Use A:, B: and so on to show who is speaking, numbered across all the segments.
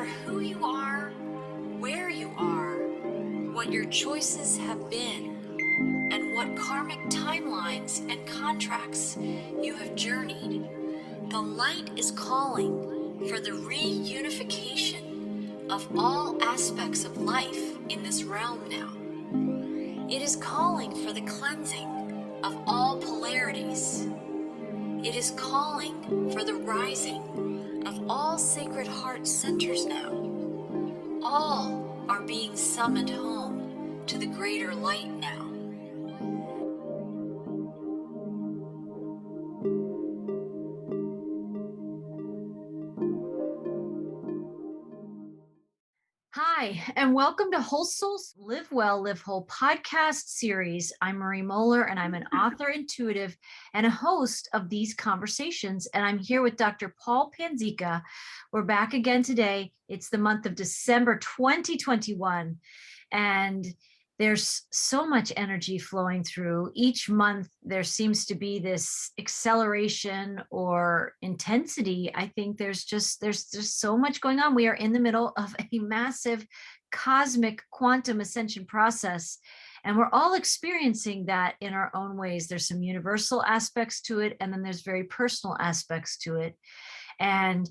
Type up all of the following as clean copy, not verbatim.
A: matter who you are, where you are, what your choices have been, and what karmic timelines and contracts you have journeyed, the light is calling for the reunification of all aspects of life in this realm now. It is calling for the cleansing of all polarities. It is calling for the rising of all sacred heart centers now. All are being summoned home to the greater light now.
B: Hi, and welcome to Whole Souls Live Well, Live Whole podcast series. I'm Marie Mohler, and I'm an author, intuitive, and a host of these conversations. And I'm here with Dr. Paul Panzica. We're back again today. It's the month of December 2021, and there's so much energy flowing through. Each month, there seems to be this acceleration or intensity. I think there's just so much going on. We are in the middle of a massive cosmic quantum ascension process, and we're all experiencing that in our own ways. There's some universal aspects to it, and then there's very personal aspects to it. And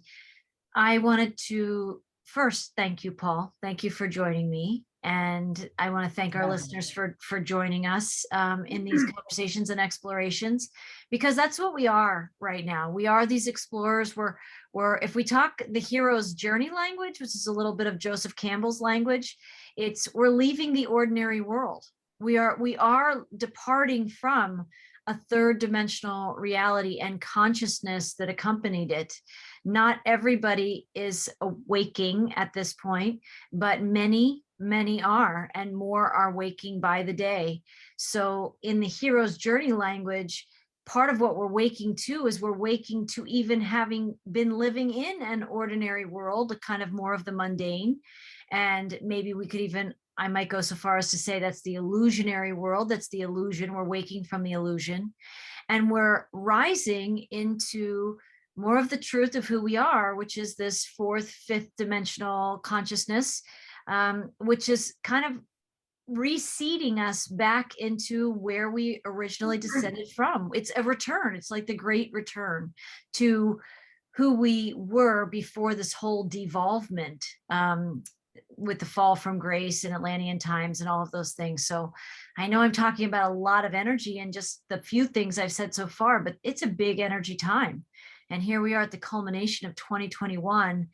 B: I wanted to first thank you, Paul. Thank you for joining me. And I want to thank our listeners for joining us in these conversations and explorations, because that's what we are right now. We are these explorers. We're if we talk the hero's journey language, which is a little bit of Joseph Campbell's language, we're leaving the ordinary world. We are departing from a third dimensional reality and consciousness that accompanied it. Not everybody is awaking at this point, but many are, and more are waking by the day. So in the hero's journey language, part of what we're waking to is we're waking to even having been living in an ordinary world, a kind of more of the mundane. And maybe I might go so far as to say that's the illusionary world. That's the illusion. We're waking from the illusion, and we're rising into more of the truth of who we are, which is this fourth, fifth dimensional consciousness, which is kind of reseeding us back into where we originally descended from. It's a return. It's like the great return to who we were before this whole devolvement, with the fall from grace in Atlantean times and all of those things. So I know I'm talking about a lot of energy and just the few things I've said so far, but it's a big energy time. And here we are at the culmination of 2021.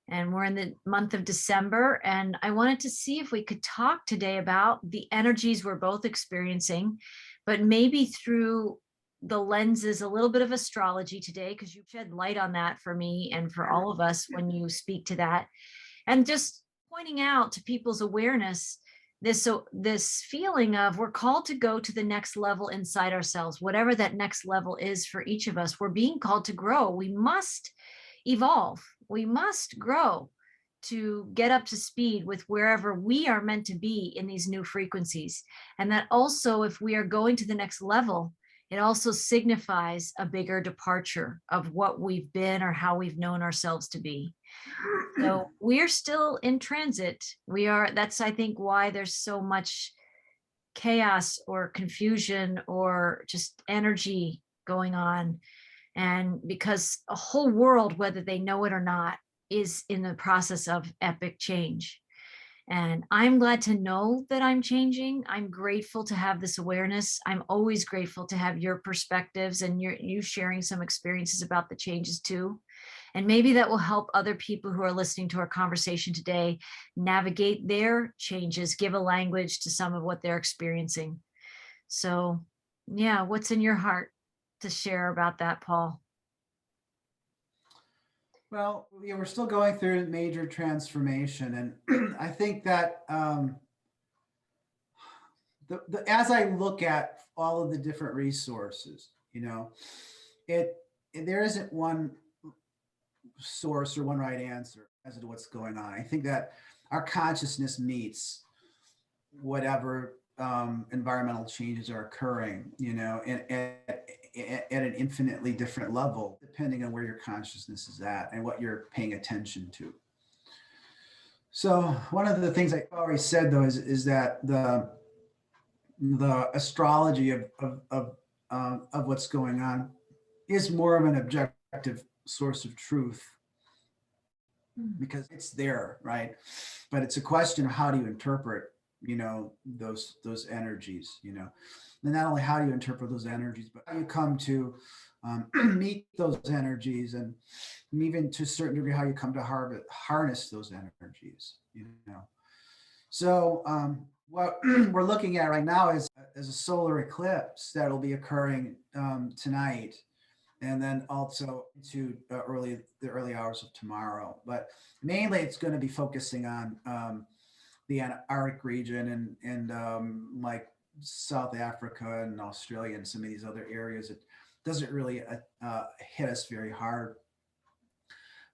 B: And we're in the month of December, and I wanted to see if we could talk today about the energies we're both experiencing, but maybe through the lenses, a little bit of astrology today, because you shed light on that for me and for all of us when you speak to that. And just pointing out to people's awareness, this feeling of we're called to go to the next level inside ourselves, whatever that next level is for each of us. We're being called to grow. We must evolve. We must grow to get up to speed with wherever we are meant to be in these new frequencies. And that also, if we are going to the next level, it also signifies a bigger departure of what we've been or how we've known ourselves to be. So we're still in transit. That's, I think, why there's so much chaos or confusion or just energy going on. And because a whole world, whether they know it or not, is in the process of epic change. And I'm glad to know that I'm changing. I'm grateful to have this awareness. I'm always grateful to have your perspectives and you sharing some experiences about the changes too. And maybe that will help other people who are listening to our conversation today navigate their changes, give a language to some of what they're experiencing. So, yeah, what's in your heart to share about that, Paul?
C: Well, we're still going through major transformation, and I think that as I look at all of the different resources, there isn't one source or one right answer as to what's going on. I think that our consciousness meets whatever environmental changes are occurring, at an infinitely different level, depending on where your consciousness is at and what you're paying attention to. So one of the things I always said though is that the astrology of what's going on is more of an objective source of truth because it's there, right? But it's a question of how do you interpret, those energies, and not only how do you interpret those energies, but how you come to meet those energies, and even to a certain degree how you come to harness those energies. So what we're looking at right now is a solar eclipse that'll be occurring tonight, and then also to the early hours of tomorrow. But mainly, it's going to be focusing on the Antarctic region and like South Africa and Australia and some of these other areas. It doesn't really hit us very hard.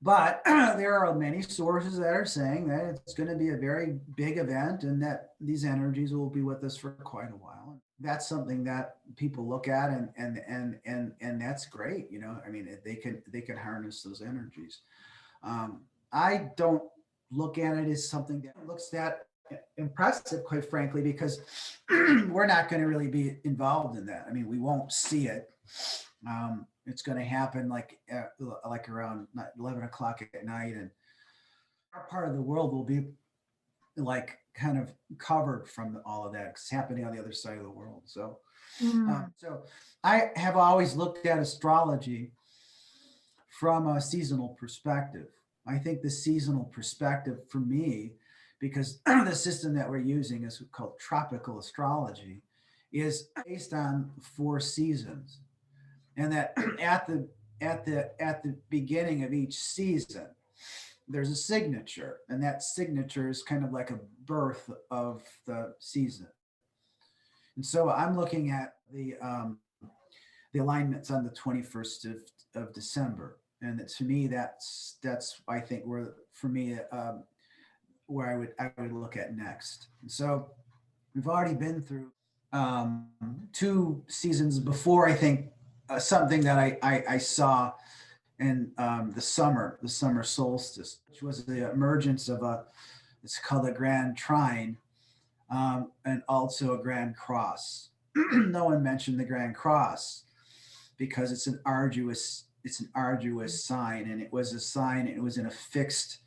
C: But there are many sources that are saying that it's going to be a very big event and that these energies will be with us for quite a while. That's something that people look at and that's great. I mean, they can harness those energies. I don't look at it as something that looks that impressive, quite frankly, because we're not going to really be involved in that. I mean, we won't see it. It's going to happen like around 11 o'clock at night, and our part of the world will be like kind of covered from all of that because it's happening on the other side of the world. So, so I have always looked at astrology from a seasonal perspective. I think the seasonal perspective for me, because the system that we're using is called tropical astrology, is based on 4 seasons. And that at the beginning of each season, there's a signature, and that signature is kind of like a birth of the season. And so I'm looking at the alignments on the 21st of December, and to me that's I think where for me where I would look at next. And so we've already been through 2 seasons before. I think something that I saw in the summer solstice, which was the emergence of it's called a grand trine, and also a grand cross. No one mentioned the grand cross because it's an arduous sign, and it was a sign. It was in a fixed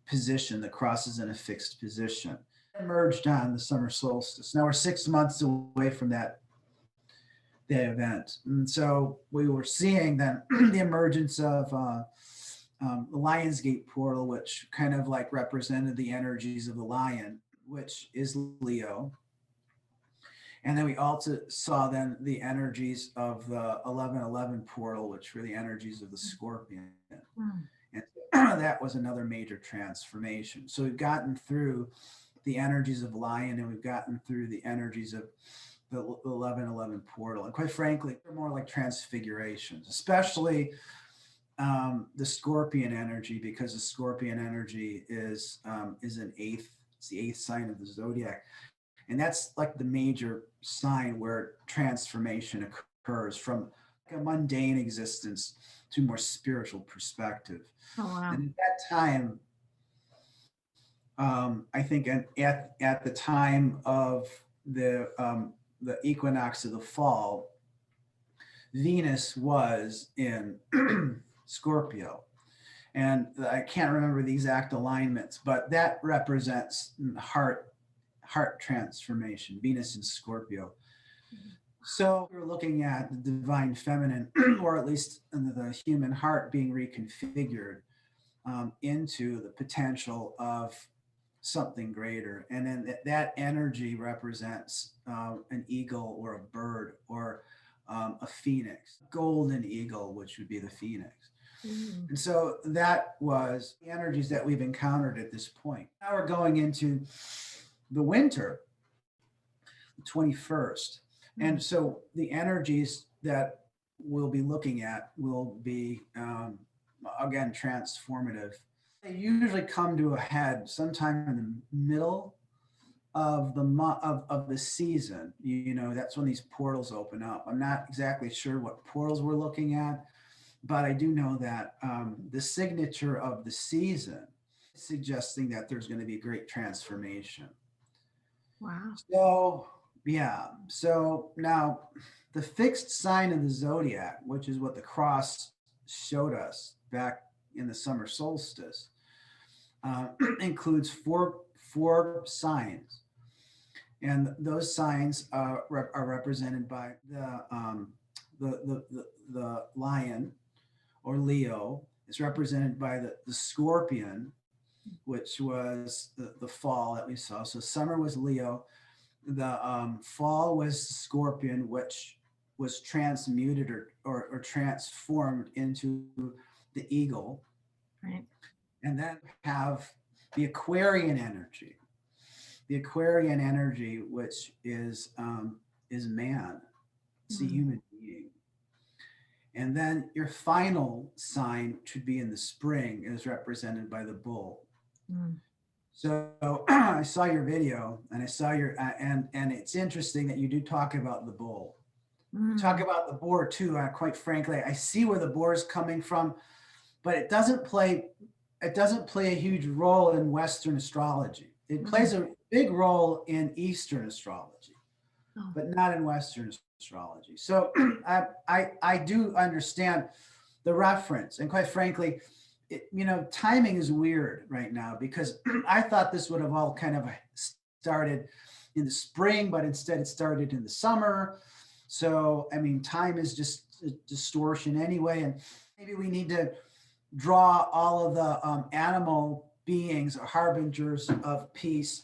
C: position. The cross is in a fixed position. It emerged on the summer solstice. Now we're 6 months away from that event. And so we were seeing then the emergence of the Lionsgate portal, which kind of like represented the energies of the lion, which is Leo. And then we also saw then the energies of the 1111 portal, which were the energies of the scorpion. And that was another major transformation. So we've gotten through the energies of lion, and we've gotten through the energies of the 1111 portal. And quite frankly, they're more like transfigurations, especially the scorpion energy, because the scorpion energy is it's the 8th sign of the zodiac. And that's like the major sign where transformation occurs from like a mundane existence to more spiritual perspective.
B: Oh, wow.
C: And at that time, I think at the time of the equinox of the fall, Venus was in Scorpio. And I can't remember the exact alignments, but that represents heart transformation, Venus in Scorpio. So we're looking at the divine feminine, or at least the human heart being reconfigured into the potential of something greater. And then that energy represents an eagle or a bird or a phoenix, golden eagle, which would be the phoenix. And so that was the energies that we've encountered at this point. Now we're going into the winter, the 21st. And so the energies that we'll be looking at will be, again, transformative. They usually come to a head sometime in the middle of the season. That's when these portals open up. I'm not exactly sure what portals we're looking at, but I do know that the signature of the season suggesting that there's going to be great transformation.
B: Wow.
C: So, yeah. So now the fixed sign of the zodiac, which is what the cross showed us back in the summer solstice, includes four signs. And those signs are represented by the lion or Leo. It's represented by the scorpion, which was the fall that we saw. So summer was Leo. The fall was Scorpion, which was transmuted or transformed into the eagle.
B: Right.
C: And then have the Aquarian energy. The Aquarian energy, which is man. It's a human being. And then your final sign should be in the spring, is represented by the bull. So I saw your video, and I saw your and it's interesting that you do talk about the bull. Talk about the boar too. Quite frankly, I see where the boar is coming from, but it doesn't play a huge role in Western astrology. It plays a big role in Eastern astrology, but not in Western astrology. So I do understand the reference, and quite frankly, timing is weird right now, because I thought this would have all kind of started in the spring, but instead it started in the summer. So, I mean, time is just a distortion anyway. And maybe we need to draw all of the animal beings or harbingers of peace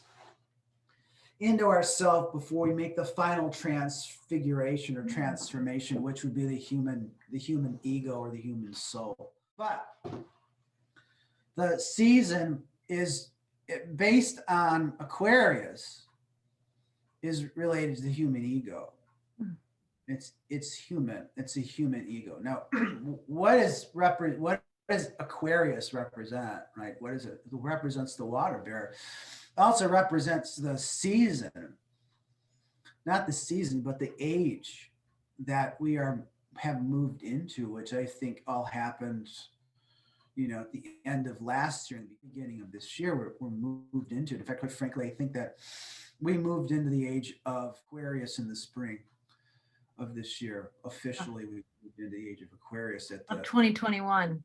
C: into ourselves before we make the final transfiguration or transformation, which would be the human ego or the human soul. But the season is based on Aquarius, is related to the human ego. It's human. It's a human ego. Now, what does Aquarius represent? Right? What is it? It represents the water bearer. It also represents the season, not the season, but the age that we have moved into, which I think all happened, at the end of last year and the beginning of this year. We're moved into it. In fact, quite frankly, I think that we moved into the age of Aquarius in the spring of this year. Officially, we moved into the age of Aquarius of
B: 2021.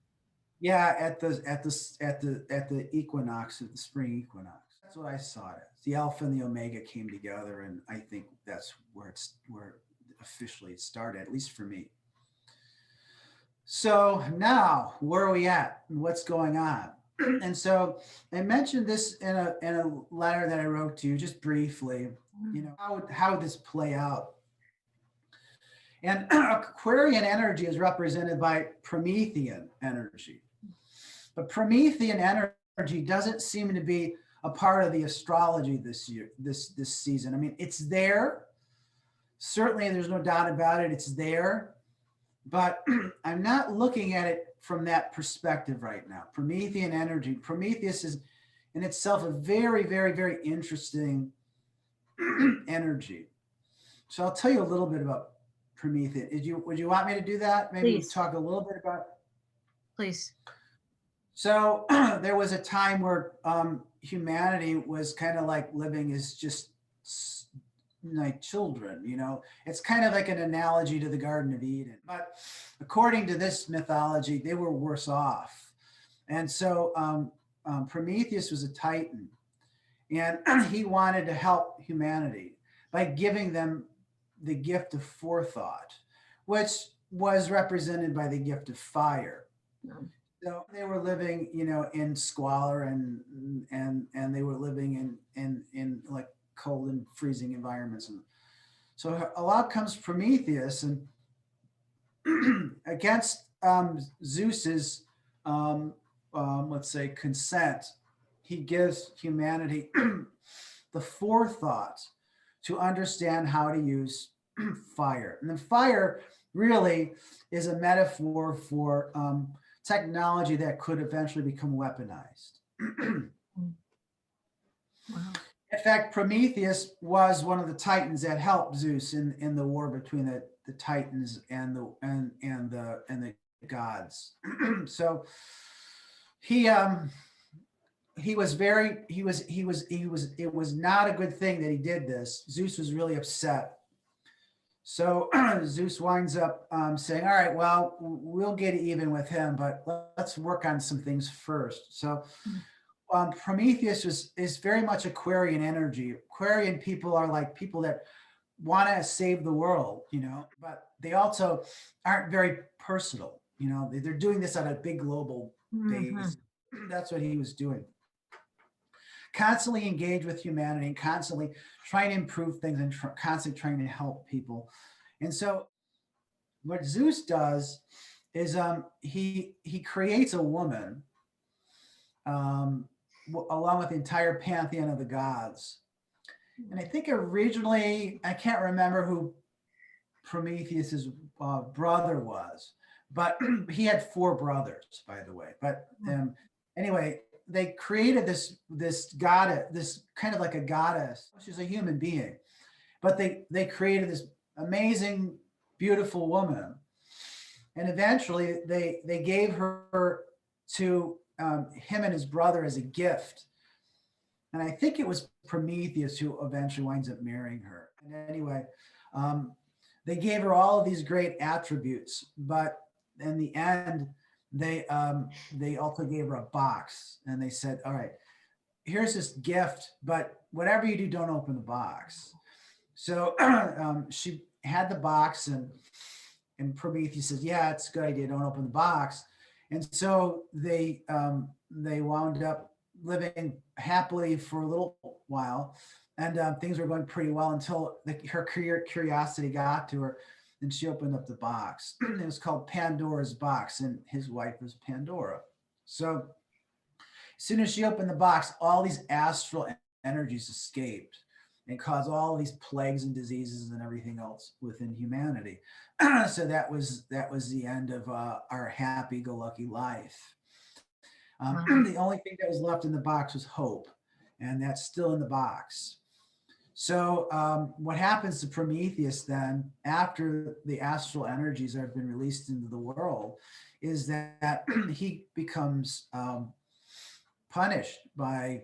C: Yeah, at the equinox, of the spring equinox. That's what I saw it as. The Alpha and the Omega came together, and I think that's where officially it started, at least for me. So now, where are we at and what's going on? And so I mentioned this in a letter that I wrote to you just briefly, how would this play out? And Aquarian energy is represented by Promethean energy. But Promethean energy doesn't seem to be a part of the astrology this year, this season. I mean, it's there. Certainly, there's no doubt about it. It's there. But I'm not looking at it from that perspective right now. Promethean energy. Prometheus is in itself a very, very, very interesting energy. So I'll tell you a little bit about Prometheus. Would you want me to do that? Maybe
B: Please.
C: Talk a little bit about.
B: Please.
C: So there was a time where humanity was kind of like living as just like children, It's kind of like an analogy to the Garden of Eden. But according to this mythology, they were worse off. And so Prometheus was a Titan, and he wanted to help humanity by giving them the gift of forethought, which was represented by the gift of fire. So they were living, in squalor and they were living in like cold and freezing environments. And so along comes Prometheus, and against Zeus's, let's say, consent, he gives humanity the forethought to understand how to use fire. And then fire really is a metaphor for technology that could eventually become weaponized.
B: Wow.
C: In fact, Prometheus was one of the Titans that helped Zeus in the war between the Titans and the gods. So he he was it was not a good thing that he did this. Zeus was really upset. So Zeus winds up saying, all right, well, we'll get even with him, but let's work on some things first. So Prometheus is very much Aquarian energy. Aquarian people are like people that want to save the world, but they also aren't very personal. They're doing this on a big global base. That's what he was doing. Constantly engaged with humanity and constantly trying to improve things and constantly trying to help people. And so what Zeus does is he creates a woman along with the entire pantheon of the gods. And I think originally, I can't remember who Prometheus's brother was, but he had 4 brothers, by the way. But anyway, they created this goddess, this kind of like a goddess. She's a human being, but they created this amazing, beautiful woman, and eventually they gave her to him and his brother as a gift. And I think it was Prometheus who eventually winds up marrying her. And anyway, they gave her all of these great attributes, but in the end, they also gave her a box, and they said, all right, here's this gift, but whatever you do, don't open the box. So she had the box, and Prometheus says, yeah, it's a good idea, don't open the box. And so they wound up living happily for a little while, and things were going pretty well until her curiosity got to her, and she opened up the box. It was called Pandora's box, and his wife was Pandora. So as soon as she opened the box, all these astral energies escaped and caused all these plagues and diseases and everything else within humanity. So that was the end of our happy-go-lucky life. The only thing that was left in the box was hope, and that's still in the box. So what happens to Prometheus then, after the astral energies have been released into the world, is that he becomes punished by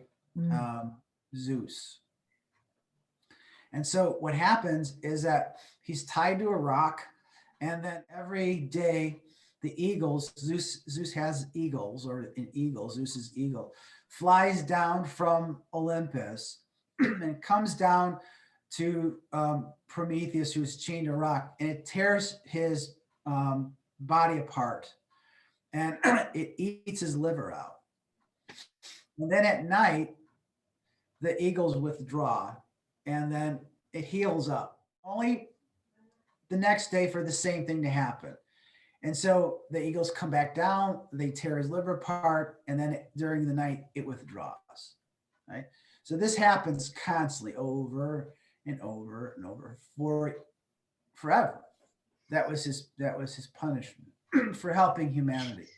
C: Zeus. And so what happens is that he's tied to a rock, and then every day the eagles, Zeus has eagles, or an eagle, Zeus's eagle, flies down from Olympus and comes down to Prometheus, who's chained to a rock, and it tears his body apart, and it eats his liver out. And then at night, the eagles withdraw, and then it heals up. Only the next day for the same thing to happen. And so the eagles come back down, they tear his liver apart, and then during the night, it withdraws, right? So this happens constantly over and over and over forever. That was his punishment for helping humanity.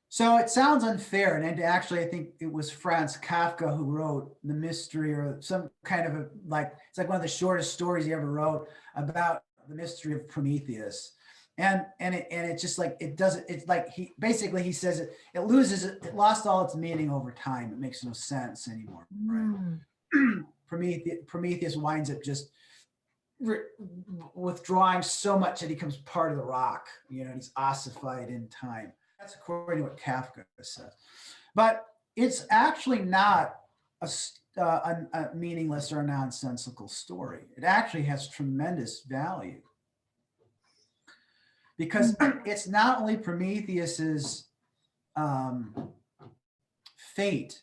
C: So it sounds unfair, and actually I think it was Franz Kafka who wrote The Mystery, or some kind of it's like one of the shortest stories he ever wrote about the mystery of Prometheus. And it's just like it doesn't. It's like he says it lost all its meaning over time. It makes no sense anymore. Right? Prometheus winds up just withdrawing so much that he becomes part of the rock. He's ossified in time. That's according to what Kafka says. But it's actually not a meaningless or nonsensical story. It actually has tremendous value. Because it's not only Prometheus's fate,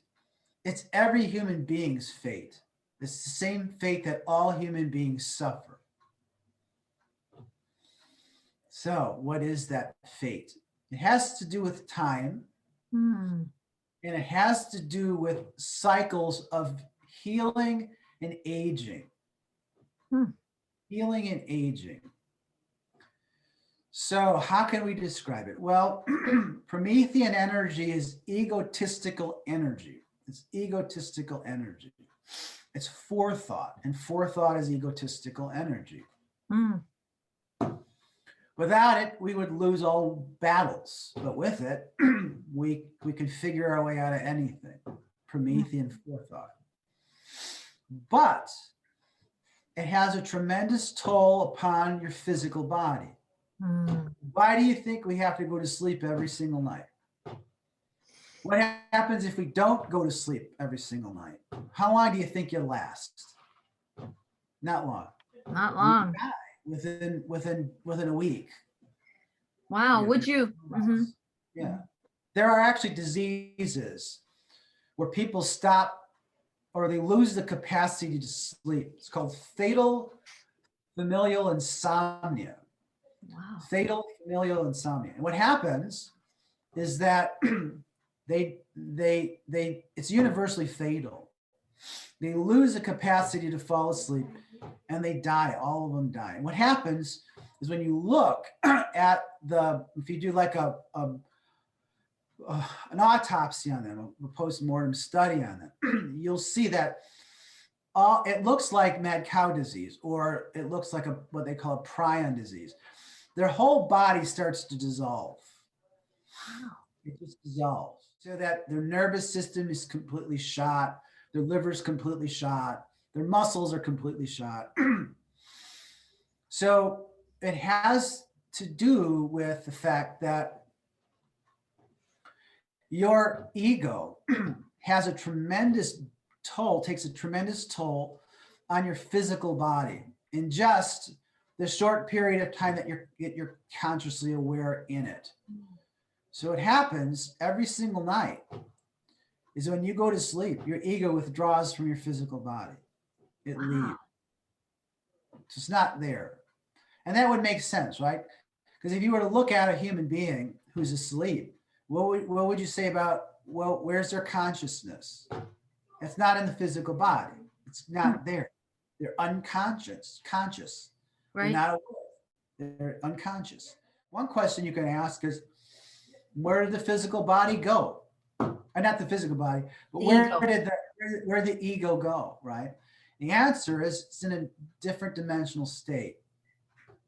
C: it's every human being's fate. It's the same fate that all human beings suffer. So what is that fate? It has to do with time, and it has to do with cycles of healing and aging. Healing and aging. So how can we describe it? Well, Promethean energy is egotistical energy. It's egotistical energy. It's forethought, and forethought is egotistical energy. Without it, we would lose all battles. But with it, we could figure our way out of anything. Promethean forethought. But it has a tremendous toll upon your physical body. Why do you think we have to go to sleep every single night? What happens if we don't go to sleep every single night? How long do you think you'll last? Not long.
B: Not long.
C: Within a week.
B: Wow. Would you?
C: Yeah. There are actually diseases where people stop or they lose the capacity to sleep. It's called fatal familial insomnia.
B: Wow.
C: Fatal familial insomnia. And what happens is that it's universally fatal. They lose the capacity to fall asleep and they die. All of them die. And what happens is when you look at if you do like an autopsy on them, a post-mortem study on them, you'll see that it looks like mad cow disease, or it looks like what they call a prion disease. Their whole body starts to dissolve.
B: Wow.
C: It just dissolves. So that their nervous system is completely shot, their liver's completely shot, their muscles are completely shot. So it has to do with the fact that your ego has a tremendous toll, takes a tremendous toll on your physical body in just the short period of time that you're consciously aware in it. So it happens every single night is when you go to sleep, your ego withdraws from your physical body. It leaves. It's not there. And that would make sense, right? Because if you were to look at a human being who's asleep, what would you say about, well, where's their consciousness? It's not in the physical body. It's not there. They're conscious.
B: Right.
C: They're not aware. They're unconscious. One question you can ask is, where did the physical body go? Or not the physical body, but where did the ego go, right? The answer is it's in a different dimensional state.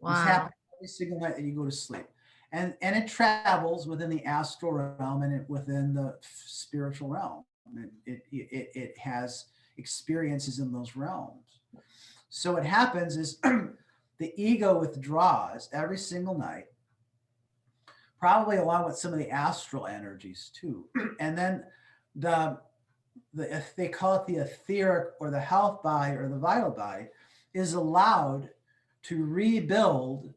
B: Wow.
C: This happens every single night that you go to sleep. And it travels within the astral realm and within the spiritual realm. It has experiences in those realms. So what happens is the ego withdraws every single night, probably along with some of the astral energies too. And then they call it the etheric or the health body or the vital body is allowed to rebuild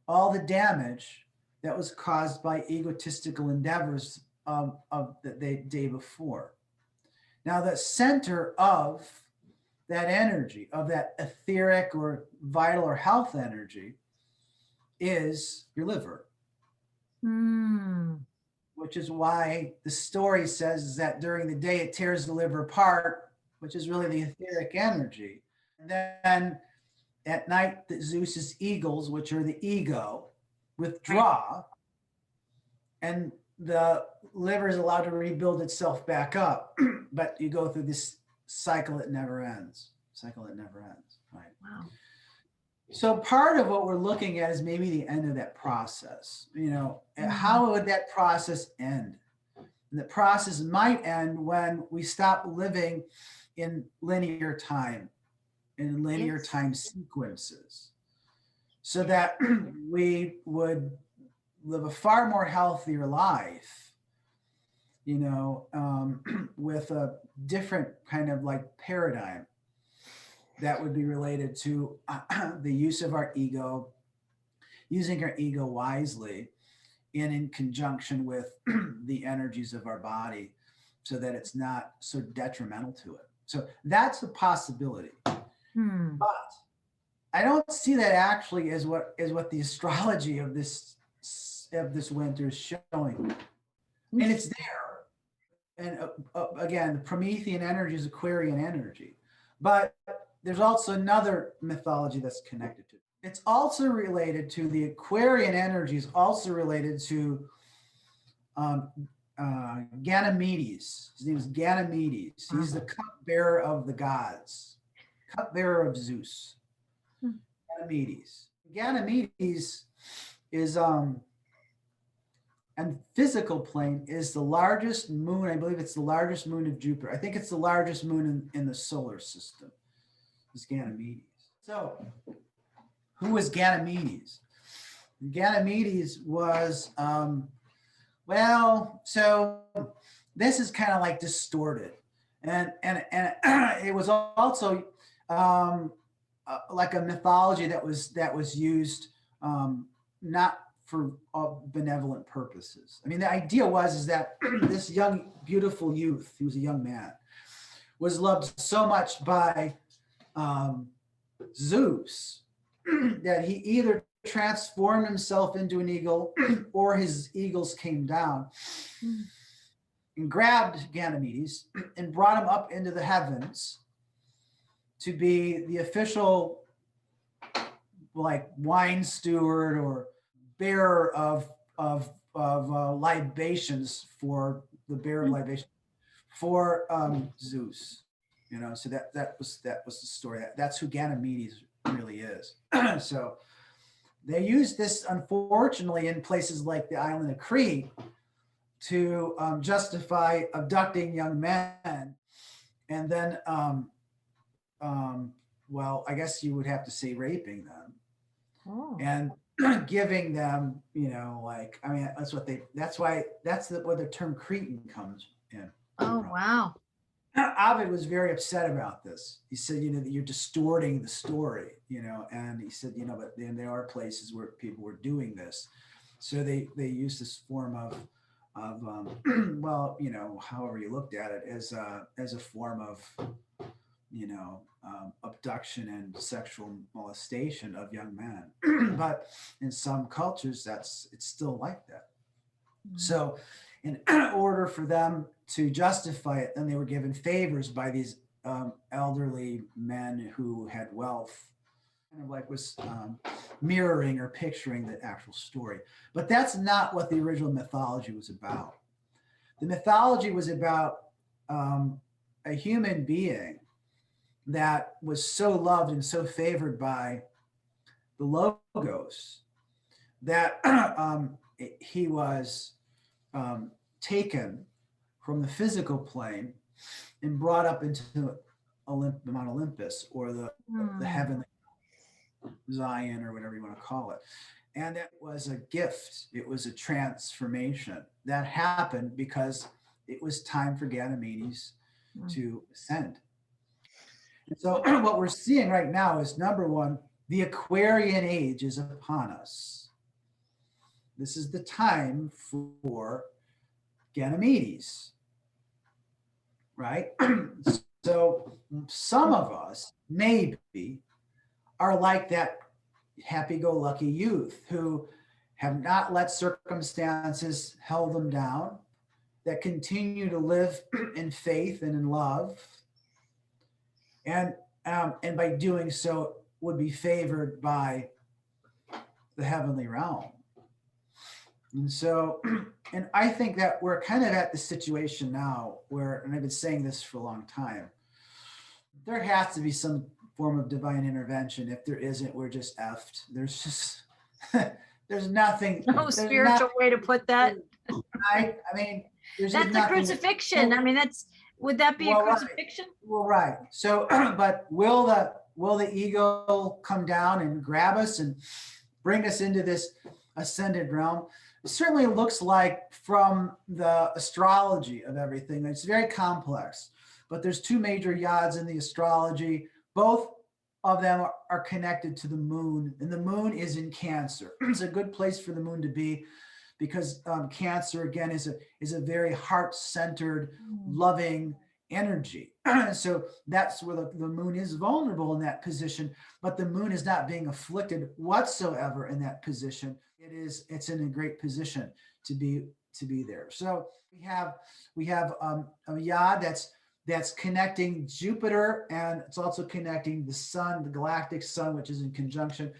C: all the damage that was caused by egotistical endeavors of the day before. Now, the center of that energy, of that etheric or vital or health energy, is your liver. Which is why the story says that during the day it tears the liver apart, which is really the etheric energy. And then at night, the Zeus's eagles, which are the ego, withdraw, and the liver is allowed to rebuild itself back up. But you go through this cycle that never ends. Right?
B: Wow.
C: So part of what we're looking at is maybe the end of that process. How would that process end? And the process might end when we stop living in linear time, in linear time sequences, so that we would live a far more healthier life, with a different kind of like paradigm that would be related to the use of our ego, using our ego wisely and in conjunction with the energies of our body so that it's not so detrimental to it. So that's a possibility. But I don't see that actually as what the astrology of this winter is showing. And it's there. And again, the Promethean energy is Aquarian energy. But there's also another mythology that's connected to it. It's also related to the Aquarian energy, is also related to Ganymedes. His name is Ganymedes. He's the cupbearer of the gods, cupbearer of Zeus. Ganymedes. Ganymedes is and physical plane is the largest moon. I believe it's the largest moon of Jupiter. I think it's the largest moon in the solar system. Is Ganymedes. So, who was Ganymedes? Ganymedes was so this is kind of like distorted, and it was also like a mythology that was used not for benevolent purposes. I mean, the idea is that this young, beautiful youth, he was a young man, was loved so much by Zeus that he either transformed himself into an eagle or his eagles came down and grabbed Ganymedes and brought him up into the heavens to be the official like wine steward or bearer of libations for the bearer of libations for Zeus. So that was the story. That's who Ganymedes really is. So they used this, unfortunately, in places like the island of Crete to justify abducting young men, and then, well, I guess you would have to say raping them, and giving them, like, I mean, that's where the term Cretan comes in.
B: Oh, wow.
C: Ovid was very upset about this. He said, that you're distorting the story, and he said, but then there are places where people were doing this. So they used this form of well, however you looked at it, as a form of, abduction and sexual molestation of young men. But in some cultures, it's still like that. So in order for them to justify it, then they were given favors by these elderly men who had wealth, kind of like was mirroring or picturing the actual story. But that's not what the original mythology was about. The mythology was about a human being that was so loved and so favored by the Logos that he was taken from the physical plane and brought up into Mount Olympus, or the heavenly Zion, or whatever you want to call it. And it was a gift. It was a transformation that happened because it was time for Ganymedes to ascend. And so what we're seeing right now is, number one, the Aquarian age is upon us. This is the time for Ganymedes, right? So some of us maybe are like that happy-go-lucky youth who have not let circumstances held them down, that continue to live in faith and in love, and by doing so would be favored by the heavenly realm. And so, and I think that we're kind of at the situation now where, and I've been saying this for a long time, there has to be some form of divine intervention. If there isn't, we're just effed. There's just, there's nothing.
B: No spiritual way to put that.
C: Right? I mean, there's
B: that's a crucifixion. I mean, would that be a crucifixion?
C: Right. Well, right. So, but will the ego come down and grab us and bring us into this ascended realm? It certainly looks like, from the astrology of everything, it's very complex, but there's two major yads in the astrology. Both of them are connected to the moon, and the moon is in Cancer. It's a good place for the moon to be, because Cancer, again, is a very heart-centered, loving energy. So that's where the moon is vulnerable in that position, but the moon is not being afflicted whatsoever in that position. It's in a great position to be there. So we have a yod that's connecting Jupiter, and it's also connecting the sun, the galactic sun, which is in conjunction,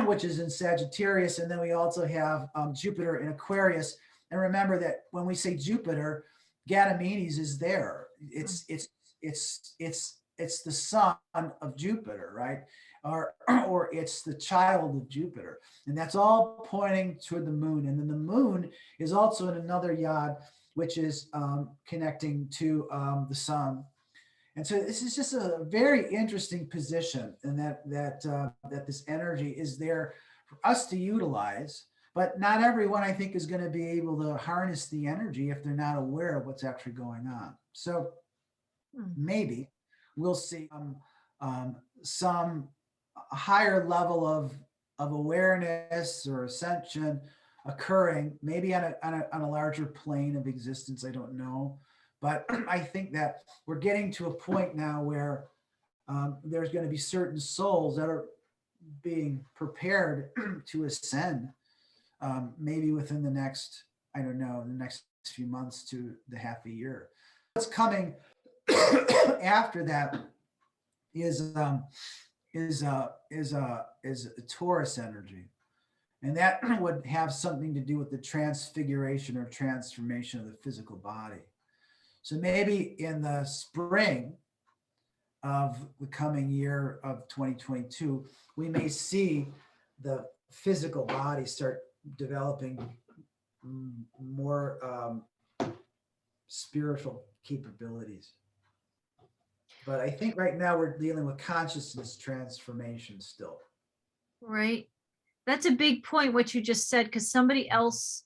C: which is in Sagittarius. And then we also have Jupiter in Aquarius. And remember that when we say Jupiter, Ganymedes is there. It's the son of Jupiter, right? or it's the child of Jupiter. And that's all pointing toward the moon. And then the moon is also in another yod, which is connecting to the sun. And so this is just a very interesting position, and that this energy is there for us to utilize. But not everyone, I think, is going to be able to harness the energy if they're not aware of what's actually going on. So maybe we'll see some higher level of awareness or ascension occurring, maybe on a larger plane of existence. I don't know. But I think that we're getting to a point now where there's going to be certain souls that are being prepared to ascend, maybe within the next, I don't know, the next few months to the half a year. What's coming after that is a Taurus energy, and that would have something to do with the transfiguration or transformation of the physical body. So maybe in the spring of the coming year of 2022, we may see the physical body start developing more spiritual capabilities. But I think right now we're dealing with consciousness transformation still.
B: Right. That's a big point, what you just said, because somebody else,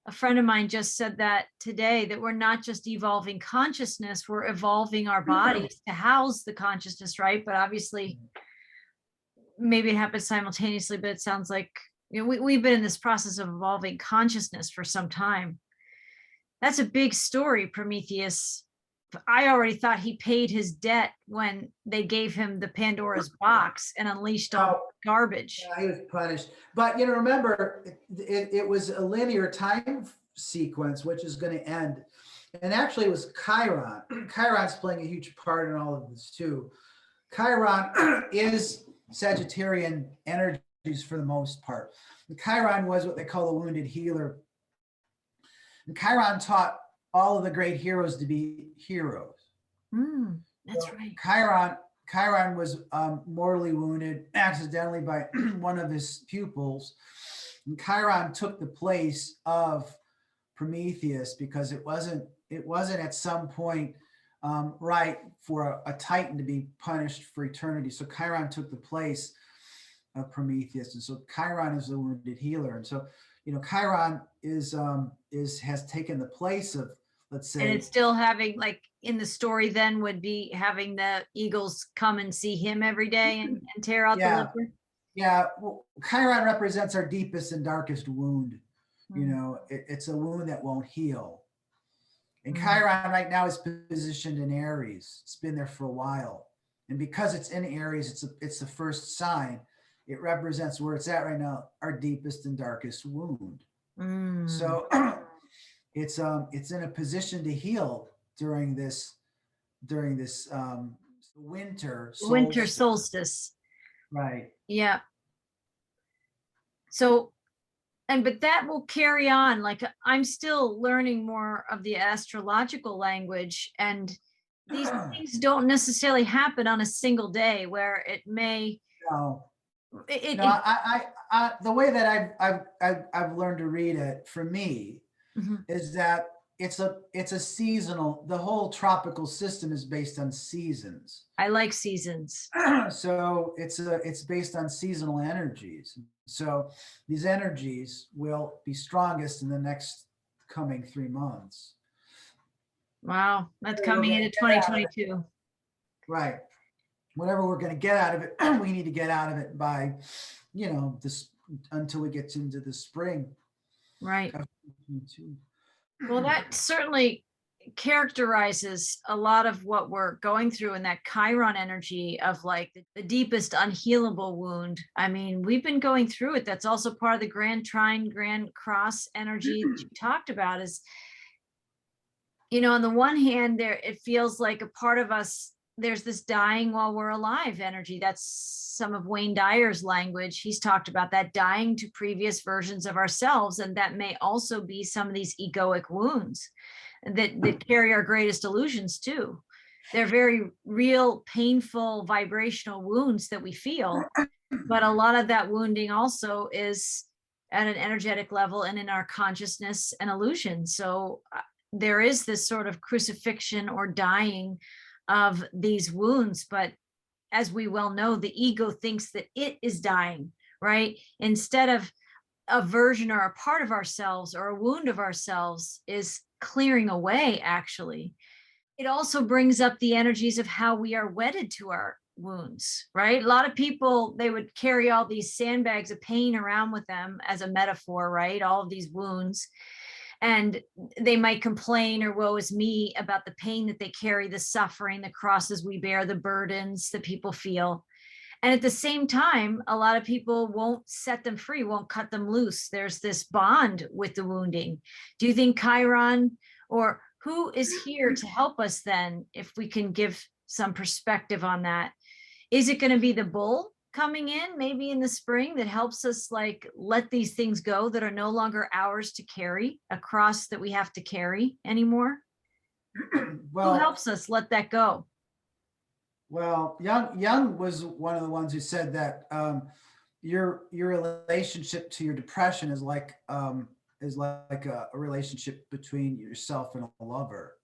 B: a friend of mine, just said that today, that we're not just evolving consciousness, we're evolving our bodies to house the consciousness, right? But obviously, maybe it happens simultaneously, but it sounds like, you know, we've been in this process of evolving consciousness for some time. That's a big story, Prometheus. I already thought he paid his debt when they gave him the Pandora's box and unleashed all the garbage.
C: Yeah, he was punished. But, you know, remember, it was a linear time sequence, which is going to end. And actually, it was Chiron. Chiron's playing a huge part in all of this, too. Chiron is Sagittarian energies for the most part. And Chiron was what they call a wounded healer. And Chiron taught all of the great heroes to be heroes.
B: That's
C: so
B: right.
C: Chiron was mortally wounded accidentally by one of his pupils. And Chiron took the place of Prometheus because it wasn't at some point right for a Titan to be punished for eternity. So Chiron took the place of Prometheus. And so Chiron is the wounded healer. And so, you know, Chiron has taken the place of, let's say,
B: and it's still having, like in the story then, would be having the eagles come and see him every day and tear out the liver.
C: Yeah, well, Chiron represents our deepest and darkest wound. You know, it's a wound that won't heal. And Chiron right now is positioned in Aries. It's been there for a while. And because it's in Aries, it's the first sign. It represents where it's at right now, our deepest and darkest wound. So it's in a position to heal during this winter
B: solstice.
C: Right.
B: Yeah. So, but that will carry on. Like, I'm still learning more of the astrological language, and these things don't necessarily happen on a single day, where it may.
C: No. I the way that I've learned to read it, for me, is that it's a seasonal. The whole tropical system is based on seasons.
B: I like seasons.
C: So it's based on seasonal energies. So these energies will be strongest in the next coming 3 months.
B: Wow, that's coming into 2022.
C: Right. Whatever we're going to get out of it, we need to get out of it by, you know, this until we get into the spring.
B: Right. Well, that certainly characterizes a lot of what we're going through in that Chiron energy of, like, the deepest unhealable wound. I mean, we've been going through it. That's also part of the Grand Trine, Grand Cross energy that you talked about. Is, you know, on the one hand, there it feels like a part of us, there's this dying while we're alive energy. That's some of Wayne Dyer's language. He's talked about that, dying to previous versions of ourselves. And that may also be some of these egoic wounds that carry our greatest illusions too. they're very real, painful, vibrational wounds that we feel. But a lot of that wounding also is at an energetic level and in our consciousness and illusion. So there is this sort of crucifixion or dying of these wounds. But as we well know, the ego thinks that it is dying, right? Instead of a version or a part of ourselves or a wound of ourselves is clearing away, actually. It also brings up the energies of how we are wedded to our wounds, right? A lot of people, they would carry all these sandbags of pain around with them as a metaphor, right? All of these wounds. And they might complain or woe is me about the pain that they carry, the suffering, the crosses we bear, the burdens that people feel. And at the same time, a lot of people won't set them free, won't cut them loose. There's this bond with the wounding. Do you think Chiron, or who is here to help us then, if we can give some perspective on that? Is it going to be the bull coming in maybe in the spring that helps us like let these things go that are no longer ours to carry, a cross that we have to carry anymore?
C: Well,
B: who helps us let that go?
C: Well, Young was one of the ones who said that your relationship to your depression is like a relationship between yourself and a lover.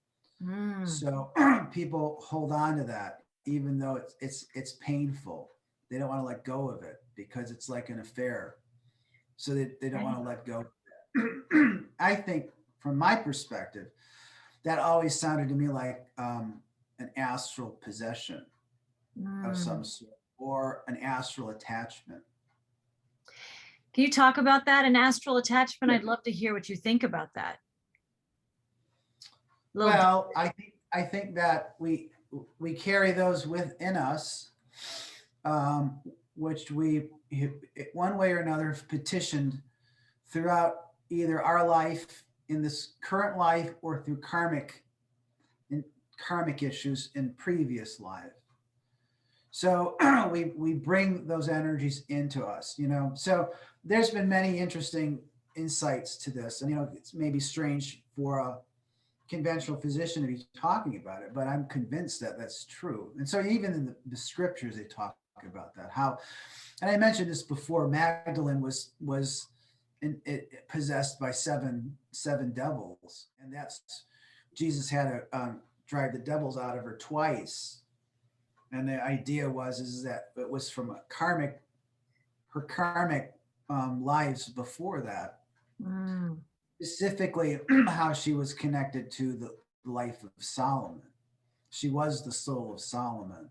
C: So people hold on to that, even though it's painful. They don't want to let go of it because it's like an affair. So they don't want to let go of it. I think from my perspective, that always sounded to me like an astral possession of some sort, or an astral attachment.
B: Can you talk about that, an astral attachment? I'd love to hear what you think about that.
C: Well, I think that we carry those within us, which we one way or another have petitioned throughout either our life in this current life or through karmic issues in previous life. So we bring those energies into us, So there's been many interesting insights to this, and it's maybe strange for a conventional physician to be talking about it, but I'm convinced that that's true. And so even in the scriptures, they talk about that. How, and I mentioned this before, Magdalene was possessed by seven devils, and that's Jesus had to drive the devils out of her twice. And the idea is that it was from her karmic lives before that, specifically how she was connected to the life of Solomon. She was the soul of Solomon,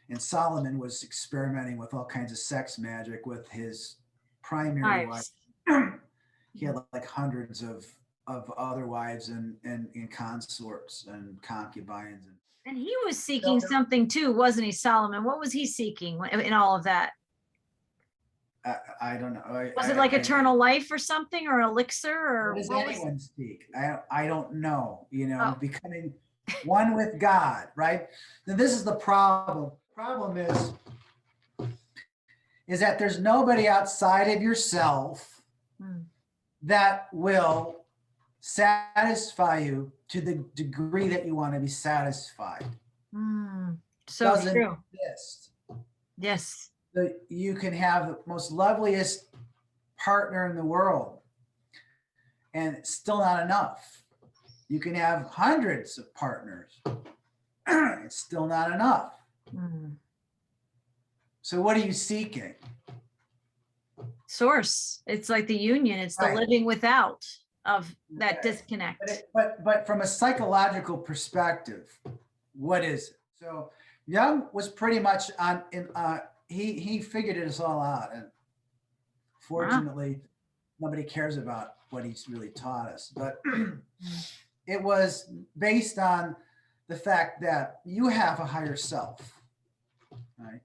C: and Solomon was experimenting with all kinds of sex magic with his primary wife. He had like hundreds of other wives and consorts and concubines.
B: And he was seeking something too, wasn't he, Solomon? What was he seeking in all of that?
C: I don't know.
B: Was it like eternal life or something, or an elixir, or
C: what does anyone seek? I don't know. Becoming one with God, right? Then this is the problem. Problem is that there's nobody outside of yourself that will satisfy you to the degree that you want to be satisfied.
B: So
C: doesn't
B: true.
C: exist.
B: Yes.
C: So you can have the most loveliest partner in the world, and it's still not enough. You can have hundreds of partners. It's still not enough. So what are you seeking?
B: Source. It's like the union. It's the living without of that disconnect.
C: But from a psychological perspective, what is it? So Jung was pretty much he figured it all out, and fortunately, nobody cares about what he's really taught us. But it was based on the fact that you have a higher self, right?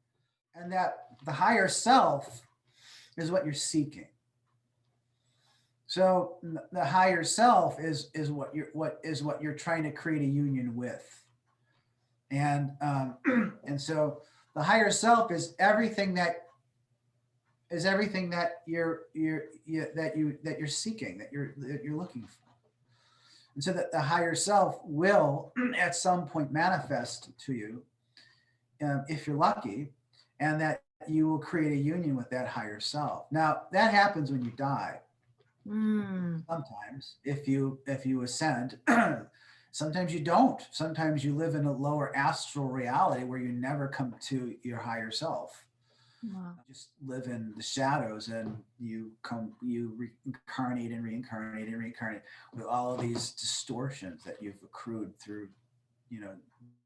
C: And that the higher self is what you're seeking. So the higher self is what you're trying to create a union with, and so the higher self is everything that you're seeking, that you're looking for. And so that the higher self will at some point manifest to you, if you're lucky, and that you will create a union with that higher self. Now, that happens when you die. Sometimes, if you ascend, sometimes you don't. Sometimes you live in a lower astral reality where you never come to your higher self.
B: Wow.
C: You just live in the shadows, and you reincarnate and reincarnate and reincarnate with all of these distortions that you've accrued through,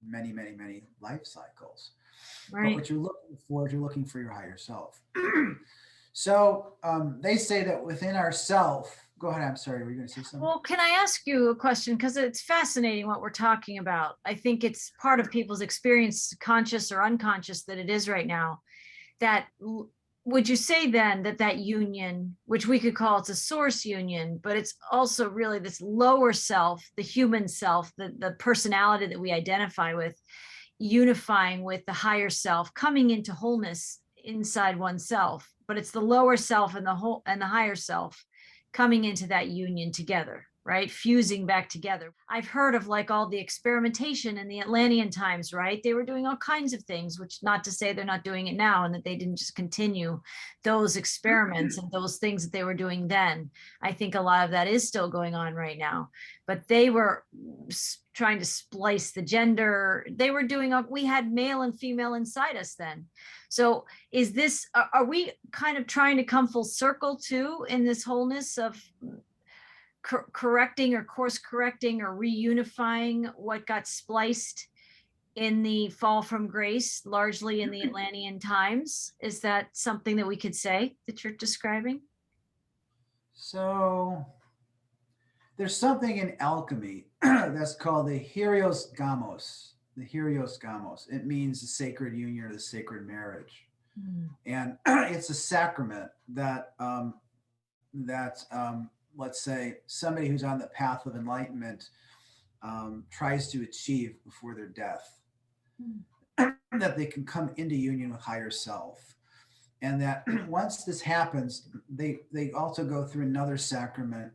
C: many, many, many life cycles.
B: Right.
C: But what you're looking for is you're looking for your higher self. So they say that within ourself, go ahead, I'm sorry, were you going to say something?
B: Well, can I ask you a question? Because it's fascinating what we're talking about. I think it's part of people's experience, conscious or unconscious, that it is right now. That would you say then that union, which we could call it's a source union, but it's also really this lower self, the human self, the personality that we identify with, unifying with the higher self, coming into wholeness inside oneself, but it's the lower self and the higher self coming into that union together, right? Fusing back together. I've heard of like all the experimentation in the Atlantean times, right? They were doing all kinds of things, which not to say they're not doing it now and that they didn't just continue those experiments and those things that they were doing then. I think a lot of that is still going on right now, but they were trying to splice the gender. They were doing, we had male and female inside us then. So is this, are we kind of trying to come full circle too in this wholeness of correcting or course correcting or reunifying what got spliced in the fall from grace, largely in the Atlantean times? Is that something that we could say that you're describing?
C: So there's something in alchemy that's called the Hieros Gamos. The Hieros Gamos. It means the sacred union or the sacred marriage. And it's a sacrament that let's say somebody who's on the path of enlightenment tries to achieve before their death, that they can come into union with higher self. And that once this happens, they also go through another sacrament,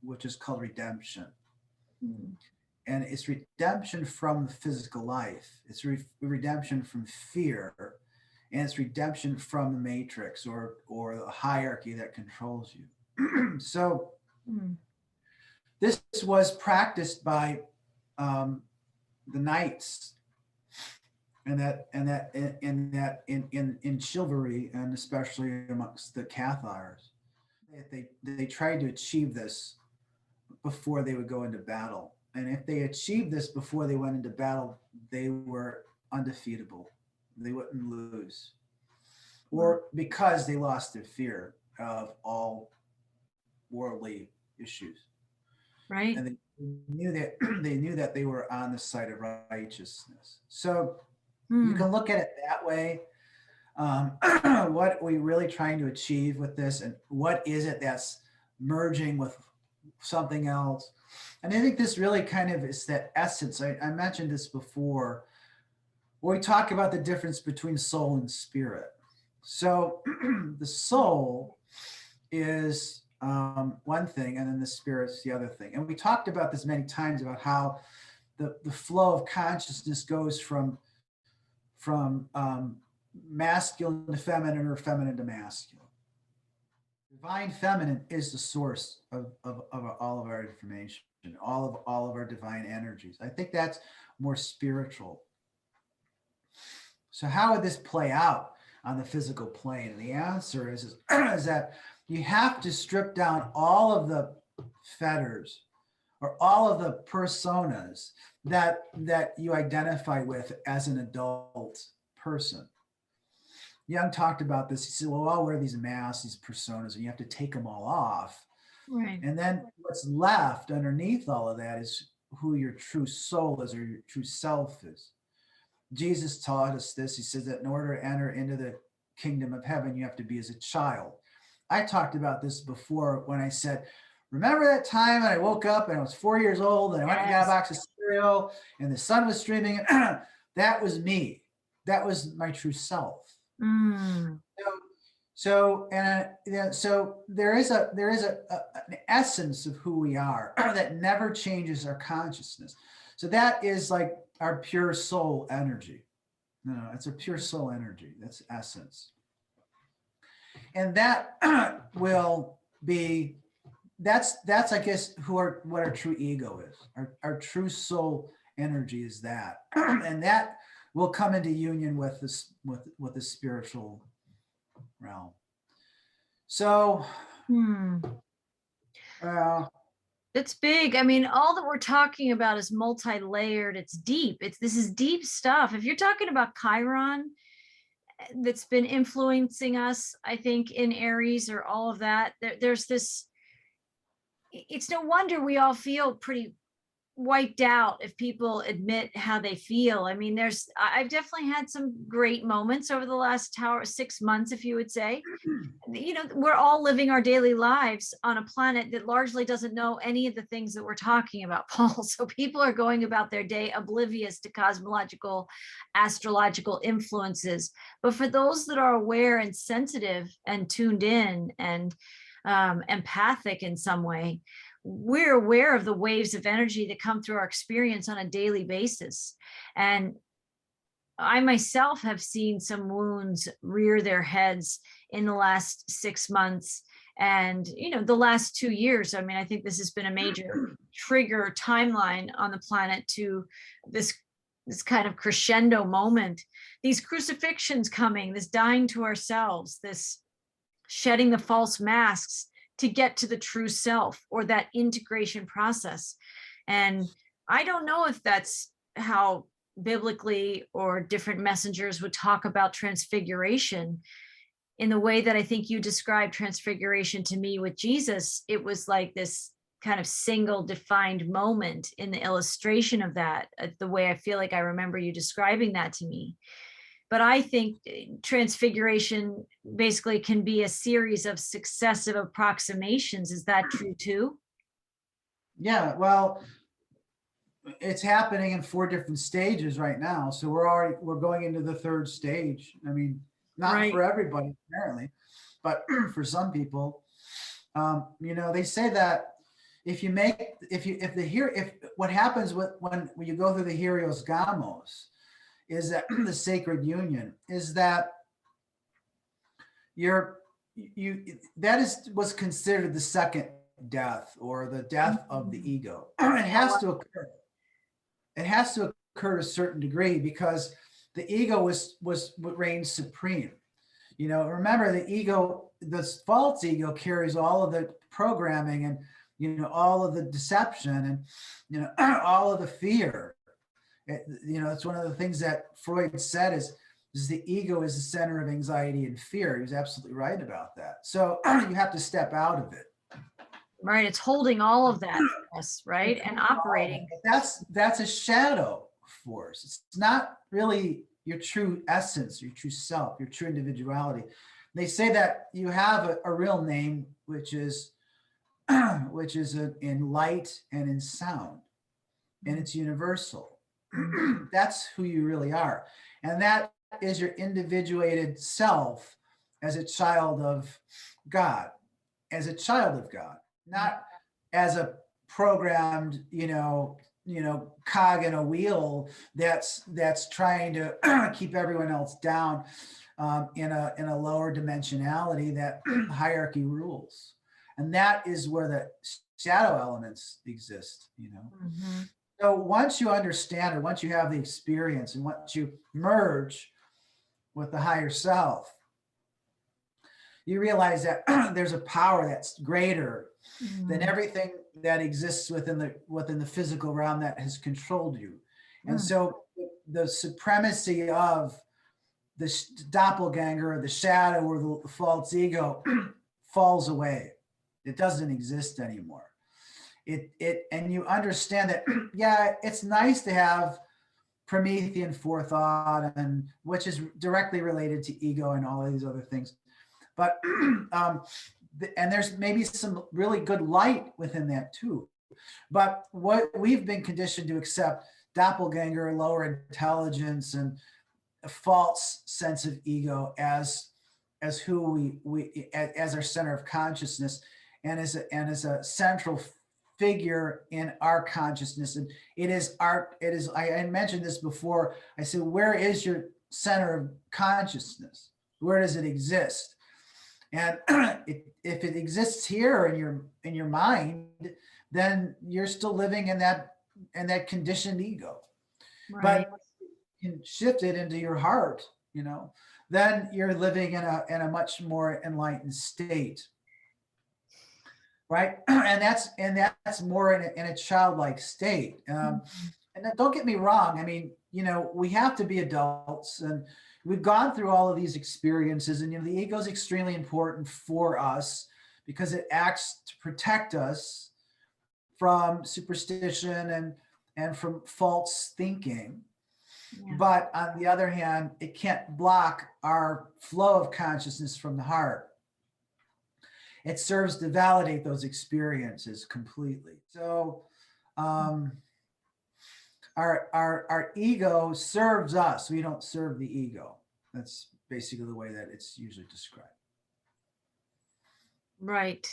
C: which is called redemption. And it's redemption from the physical life. It's redemption from fear. And it's redemption from the matrix or the hierarchy that controls you. So this was practiced by the knights, and in chivalry, and especially amongst the Cathars, they tried to achieve this before they would go into battle. And if they achieved this before they went into battle, they were undefeatable. They wouldn't lose, or because they lost their fear of all worldly issues.
B: Right.
C: And they knew that they were on the side of righteousness. So you can look at it that way. What are we really trying to achieve with this, and what is it that's merging with something else? And I think this really kind of is that essence. I mentioned this before, where we talk about the difference between soul and spirit. So the soul is one thing, and then the spirit's the other thing. And we talked about this many times about how the flow of consciousness goes from masculine to feminine, or feminine to masculine. Divine feminine is the source of all of our information, all of our divine energies. I think that's more spiritual. So how would this play out on the physical plane? And the answer is that you have to strip down all of the fetters or all of the personas that you identify with as an adult person. Jung talked about this. He said, well, I'll wear these masks, these personas, and you have to take them all off.
B: Right.
C: And then what's left underneath all of that is who your true soul is, or your true self is. Jesus taught us this. He says that in order to enter into the kingdom of heaven, you have to be as a child. I talked about this before when I said, remember that time when I woke up and I was 4 years old and I went and got a box of cereal and the sun was streaming? That was me. That was my true self. So So, and so there is an essence of who we are that never changes our consciousness. So that is like our pure soul energy. No, it's a pure soul energy. That's essence. And that will be, that's I guess what our true ego is. Our true soul energy is that. And that will come into union with this, with the spiritual realm. So
B: it's big. I mean, all that we're talking about is multi-layered. It's deep. This is deep stuff. If you're talking about Chiron, that's been influencing us, I think, in Aries or all of that, there's this, it's no wonder we all feel pretty wiped out if people admit how they feel. I mean, I've definitely had some great moments over the last 6 months, if you would say. You know, we're all living our daily lives on a planet that largely doesn't know any of the things that we're talking about, Paul. So people are going about their day oblivious to cosmological, astrological influences. But for those that are aware and sensitive and tuned in and empathic in some way, we're aware of the waves of energy that come through our experience on a daily basis. And I myself have seen some wounds rear their heads in the last 6 months and, you know, the last 2 years. I mean, I think this has been a major trigger timeline on the planet to this kind of crescendo moment, these crucifixions coming, this dying to ourselves, this shedding the false masks to get to the true self, or that integration process. And I don't know if that's how biblically or different messengers would talk about transfiguration in the way that I think you described transfiguration to me with Jesus. It was like this kind of single defined moment in the illustration of that, the way I feel like I remember you describing that to me. But I think transfiguration basically can be a series of successive approximations. Is that true too?
C: Yeah, well, it's happening in 4 different stages right now. So we're going into the 3rd stage. I mean, not
B: Right.
C: for everybody apparently, but for some people, you know, they say that if what happens when you go through the Helios Gamos is that the sacred union is that that is what's considered the second death, or the death of the ego. It has to occur. It has to occur to a certain degree because the ego was what reigns supreme. You know, remember the ego, this false ego carries all of the programming and, you know, all of the deception and, you know, all of the fear. You know, it's one of the things that Freud said is the ego is the center of anxiety and fear. He was absolutely right about that. So you have to step out of it.
B: Right. It's holding all of that, yes, right, and operating.
C: That's a shadow force. It's not really your true essence, your true self, your true individuality. They say that you have a real name, which is in light and in sound, and it's universal. That's who you really are. And that is your individuated self as a child of God, not as a programmed, cog in a wheel that's trying to keep everyone else down in a lower dimensionality that hierarchy rules. And that is where the shadow elements exist,
B: Mm-hmm.
C: So once you understand, or once you have the experience, and once you merge with the higher self, you realize that there's a power that's greater than everything that exists within the physical realm that has controlled you. And so the supremacy of the doppelganger, or the shadow, or the false ego falls away. It doesn't exist anymore. And you understand that, yeah, it's nice to have Promethean forethought, and which is directly related to ego and all these other things. But and there's maybe some really good light within that too. But what we've been conditioned to accept, doppelganger, lower intelligence, and a false sense of ego as as who as our center of consciousness, and as a central figure in our consciousness. And I mentioned this before. I said, where is your center of consciousness? Where does it exist? And if it exists here in your mind, then you're still living in that conditioned ego.
B: Right.
C: But you can shift it into your heart, then you're living in a much more enlightened state. Right. And that's more in a childlike state. And don't get me wrong. I mean, we have to be adults, and we've gone through all of these experiences, and the ego is extremely important for us because it acts to protect us from superstition and from false thinking.
B: Yeah.
C: But on the other hand, it can't block our flow of consciousness from the heart. It serves to validate those experiences completely. So our ego serves us. We don't serve the ego. That's basically the way that it's usually described.
B: Right.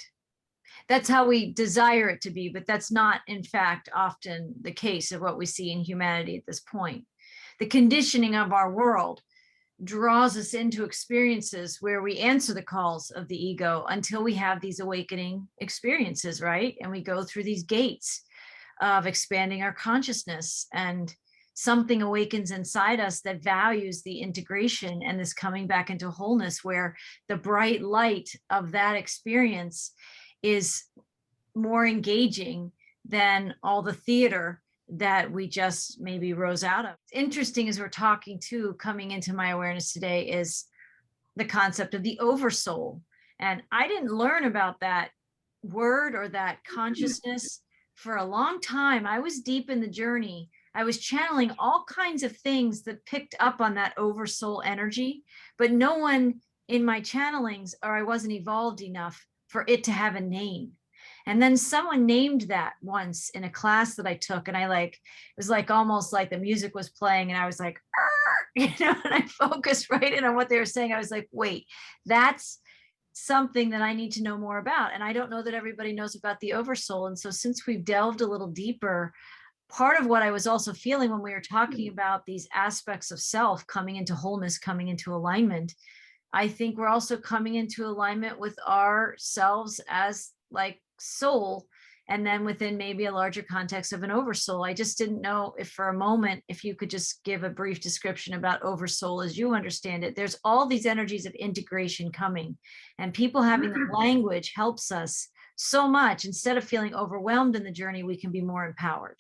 B: That's how we desire it to be, but that's not, in fact, often the case of what we see in humanity at this point. The conditioning of our world draws us into experiences where we answer the calls of the ego until we have these awakening experiences, right? And we go through these gates of expanding our consciousness, and something awakens inside us that values the integration and this coming back into wholeness, where the bright light of that experience is more engaging than all the theater that we just maybe rose out of. Interesting, as we're talking too, coming into my awareness today, is the concept of the Oversoul. And I didn't learn about that word or that consciousness for a long time. I was deep in the journey. I was channeling all kinds of things that picked up on that Oversoul energy, but no one in my channelings, or I wasn't evolved enough for it to have a name. And then someone named that once in a class that I took, and it was like almost like the music was playing, and I was like, and I focused right in on what they were saying. I was like, wait, that's something that I need to know more about. And I don't know that everybody knows about the Oversoul. And so since we've delved a little deeper, part of what I was also feeling when we were talking about these aspects of self coming into wholeness, coming into alignment, I think we're also coming into alignment with ourselves as like soul, and then within maybe a larger context of an oversoul. I just didn't know if for a moment, if you could just give a brief description about oversoul as you understand it. There's all these energies of integration coming, and people having the language helps us so much. Instead of feeling overwhelmed in the journey, we can be more empowered.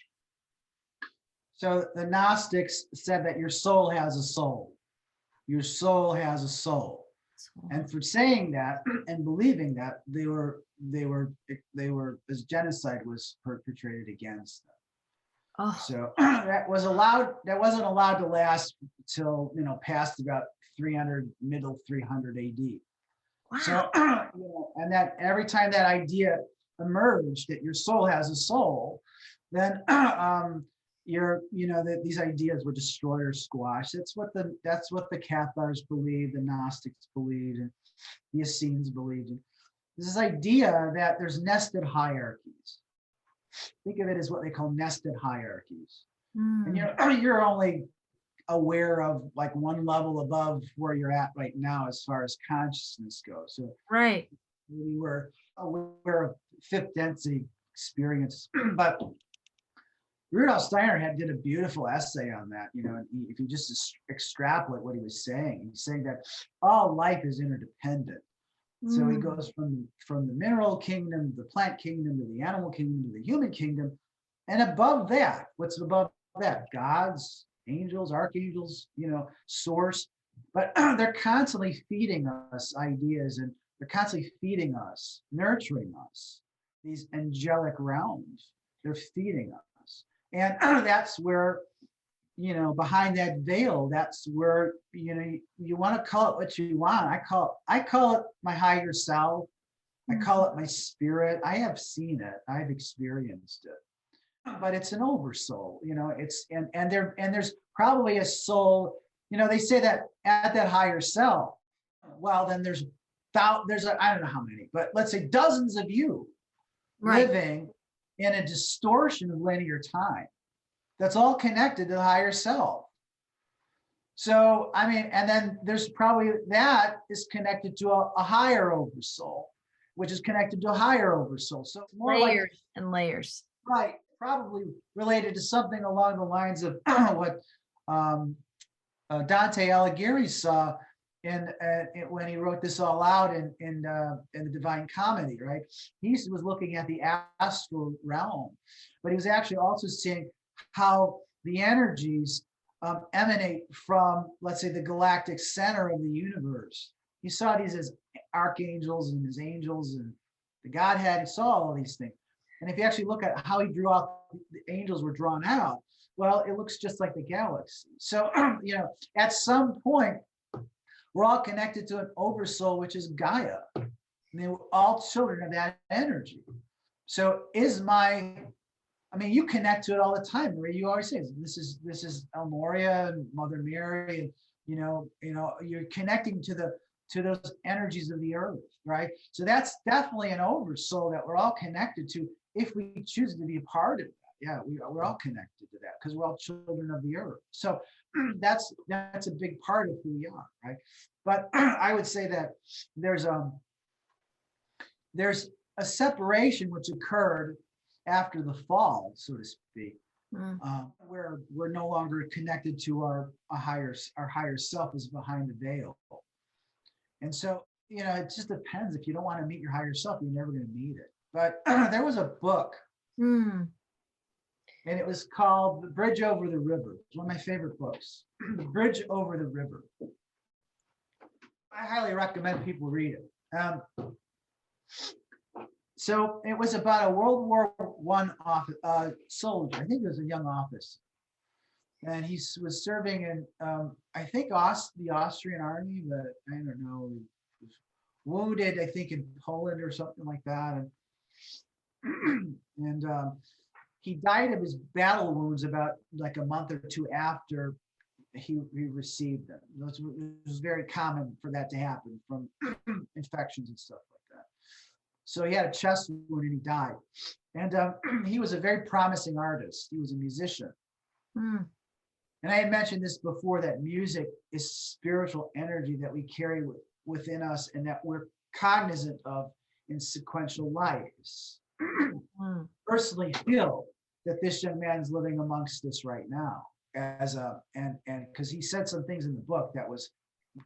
C: So the Gnostics said that your soul has a soul. Your soul has a soul. And for saying that and believing that, they were as genocide was perpetrated against them.
B: Oh.
C: So that wasn't allowed to last till past about middle 300 AD.
B: Wow.
C: So and that every time that idea emerged that your soul has a soul, then these ideas were destroyed or squashed. That's what the Cathars believed, the Gnostics believed, and the Essenes believed. This idea that there's nested hierarchies. Think of it as what they call nested hierarchies. And you're only aware of like one level above where you're at right now as far as consciousness goes. So
B: right.
C: We were aware of fifth density experience, but Rudolf Steiner did a beautiful essay on that, and if you just extrapolate what he was saying, he's saying that all life is interdependent. So he goes from the mineral kingdom, the plant kingdom, to the animal kingdom, to the human kingdom. And above that, what's above that? Gods, angels, archangels, source. But they're constantly feeding us ideas, and they're constantly feeding us, nurturing us, these angelic realms. They're feeding us. And that's where, behind that veil, that's where, you want to call it what you want. I call it my higher self. I call it my spirit. I have seen it. I've experienced it. But it's an oversoul, it's, and there's probably a soul, they say that at that higher self, well, then there's I don't know how many, but let's say dozens of you
B: Right.
C: living in a distortion of linear time that's all connected to the higher self. So, I mean, and then there's probably that is connected to a higher oversoul, which is connected to a higher oversoul. So it's more
B: Layers
C: like,
B: and layers.
C: right, probably related to something along the lines of what Dante Alighieri saw when he wrote this all out in the Divine Comedy, right? He was looking at the astral realm, but he was actually also seeing how the energies emanate from, let's say, the galactic center of the universe. He saw these as archangels and as angels and the Godhead. He saw all these things. And if you actually look at how he drew out, the angels were drawn out, well, it looks just like the galaxy. So, at some point, we're all connected to an oversoul, which is Gaia. And we're all children of that energy. So you connect to it all the time, Marie. You always say, this is Lemuria and Mother Mary, and you're connecting to those energies of the earth, right? So that's definitely an oversoul that we're all connected to if we choose to be a part of that. Yeah, we're all connected to that because we're all children of the earth. So that's a big part of who we are, right? But I would say that there's a separation which occurred after the fall, so to speak, where we're no longer connected to our higher self is behind the veil. And so, it just depends. If you don't want to meet your higher self, you're never going to meet it. But there was a book, and it was called The Bridge Over the River. It's one of my favorite books, The Bridge Over the River. I highly recommend people read it. So it was about a World War I soldier. I think it was a young officer. And he was serving in, I think, the Austrian army, but I don't know. He was wounded, I think, in Poland or something like that. And he died of his battle wounds about like a month or two after he received them. It was very common for that to happen from infections and stuff like that. So he had a chest wound and he died. And he was a very promising artist. He was a musician. And I had mentioned this before, that music is spiritual energy that we carry within us and that we're cognizant of in sequential lives. Personally feel that this young man is living amongst us right now and because he said some things in the book that was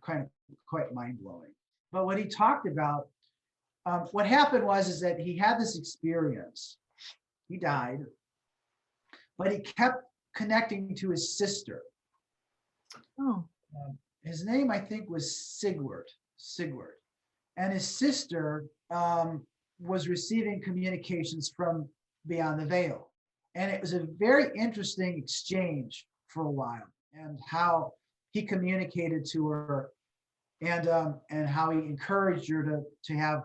C: quite mind-blowing. But what he talked about, what happened is that he had this experience. He died, but he kept connecting to his sister. His name, I think, was Sigurd. And his sister was receiving communications from beyond the veil. And it was a very interesting exchange for a while, and how he communicated to her and how he encouraged her to have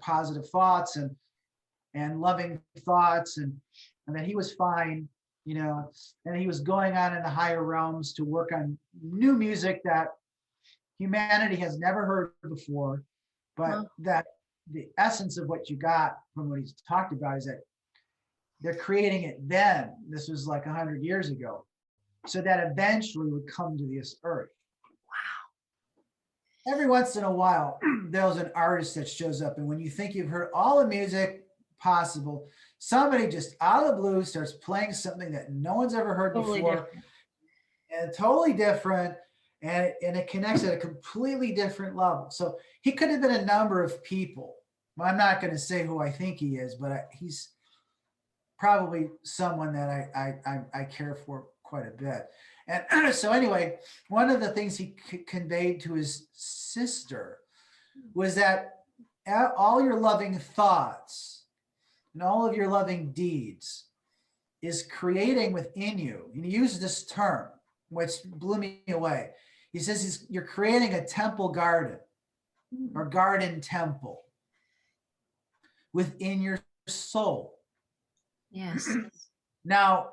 C: positive thoughts and loving thoughts, and that he was fine, and he was going on in the higher realms to work on new music that humanity has never heard before, but that the essence of what you got from what he's talked about is that they're creating it then. This was like 100 years ago, so that eventually would come to this earth. Wow. Every once in a while, there's an artist that shows up, and when you think you've heard all the music possible, somebody just out of the blue starts playing something that no one's ever heard before, and totally different, and it connects at a completely different level. So he could have been a number of people. I'm not going to say who I think he is, but he's probably someone that I care for quite a bit. And so anyway, one of the things he conveyed to his sister was that all your loving thoughts and all of your loving deeds is creating within you. And he used this term, which blew me away. He says you're creating a temple garden or garden temple within your soul.
B: Yes.
C: Now,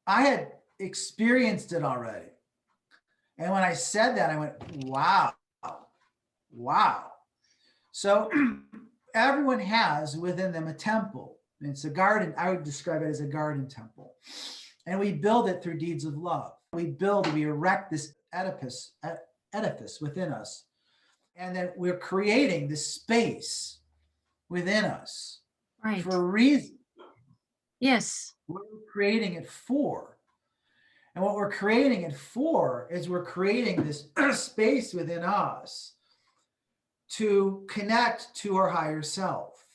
C: I had experienced it already. And when I said that, I went, wow. Wow. So everyone has within them a temple. It's a garden. I would describe it as a garden temple. And we build it through deeds of love. We erect this edifice within us. And then we're creating this space within us for a reason.
B: Yes.
C: What we're creating it for. And what we're creating it for is we're creating this space within us to connect to our higher self.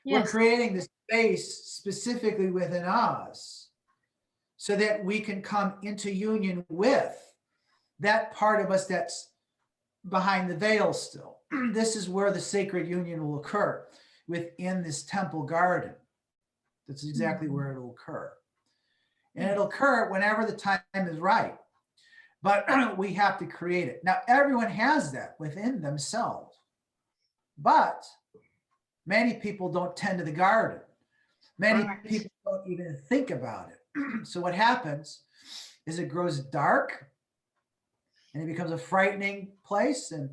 C: Yes. We're creating this space specifically within us so that we can come into union with that part of us that's behind the veil still. This is where the sacred union will occur within this temple garden. That's exactly where it'll occur. And it'll occur whenever the time is right. But we have to create it. Now, everyone has that within themselves. But many people don't tend to the garden. Many people don't even think about it. So what happens is it grows dark and it becomes a frightening place, and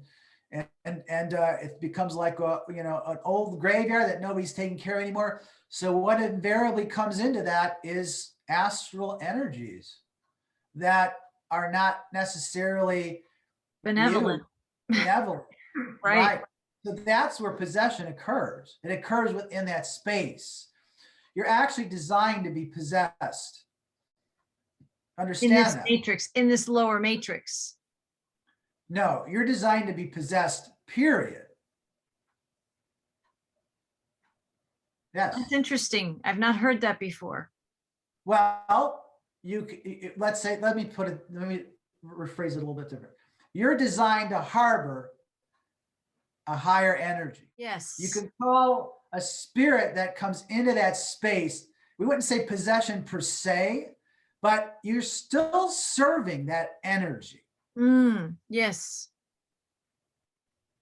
C: it becomes like an old graveyard that nobody's taking care of anymore. So what invariably comes into that is astral energies that are not necessarily
B: benevolent.
C: Right. So that's where possession occurs. It occurs within that space. You're actually designed to be possessed. Understand
B: in this
C: that.
B: Matrix, in this lower matrix.
C: No, you're designed to be possessed, period. Yes.
B: That's interesting. I've not heard that before.
C: Well, let me rephrase it a little bit different. You're designed to harbor a higher energy.
B: Yes.
C: You can call a spirit that comes into that space. We wouldn't say possession per se, but you're still serving that energy.
B: Yes.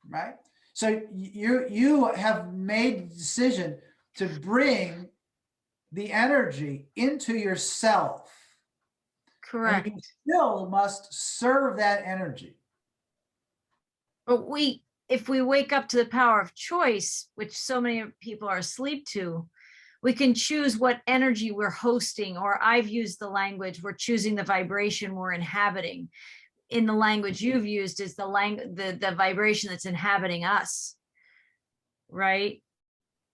C: Right? So you have made the decision to bring the energy into yourself.
B: Correct.
C: And you still must serve that energy.
B: But if we wake up to the power of choice, which so many people are asleep to, we can choose what energy we're hosting, or I've used the language, we're choosing the vibration we're inhabiting. In the language you've used is the vibration that's inhabiting us, right?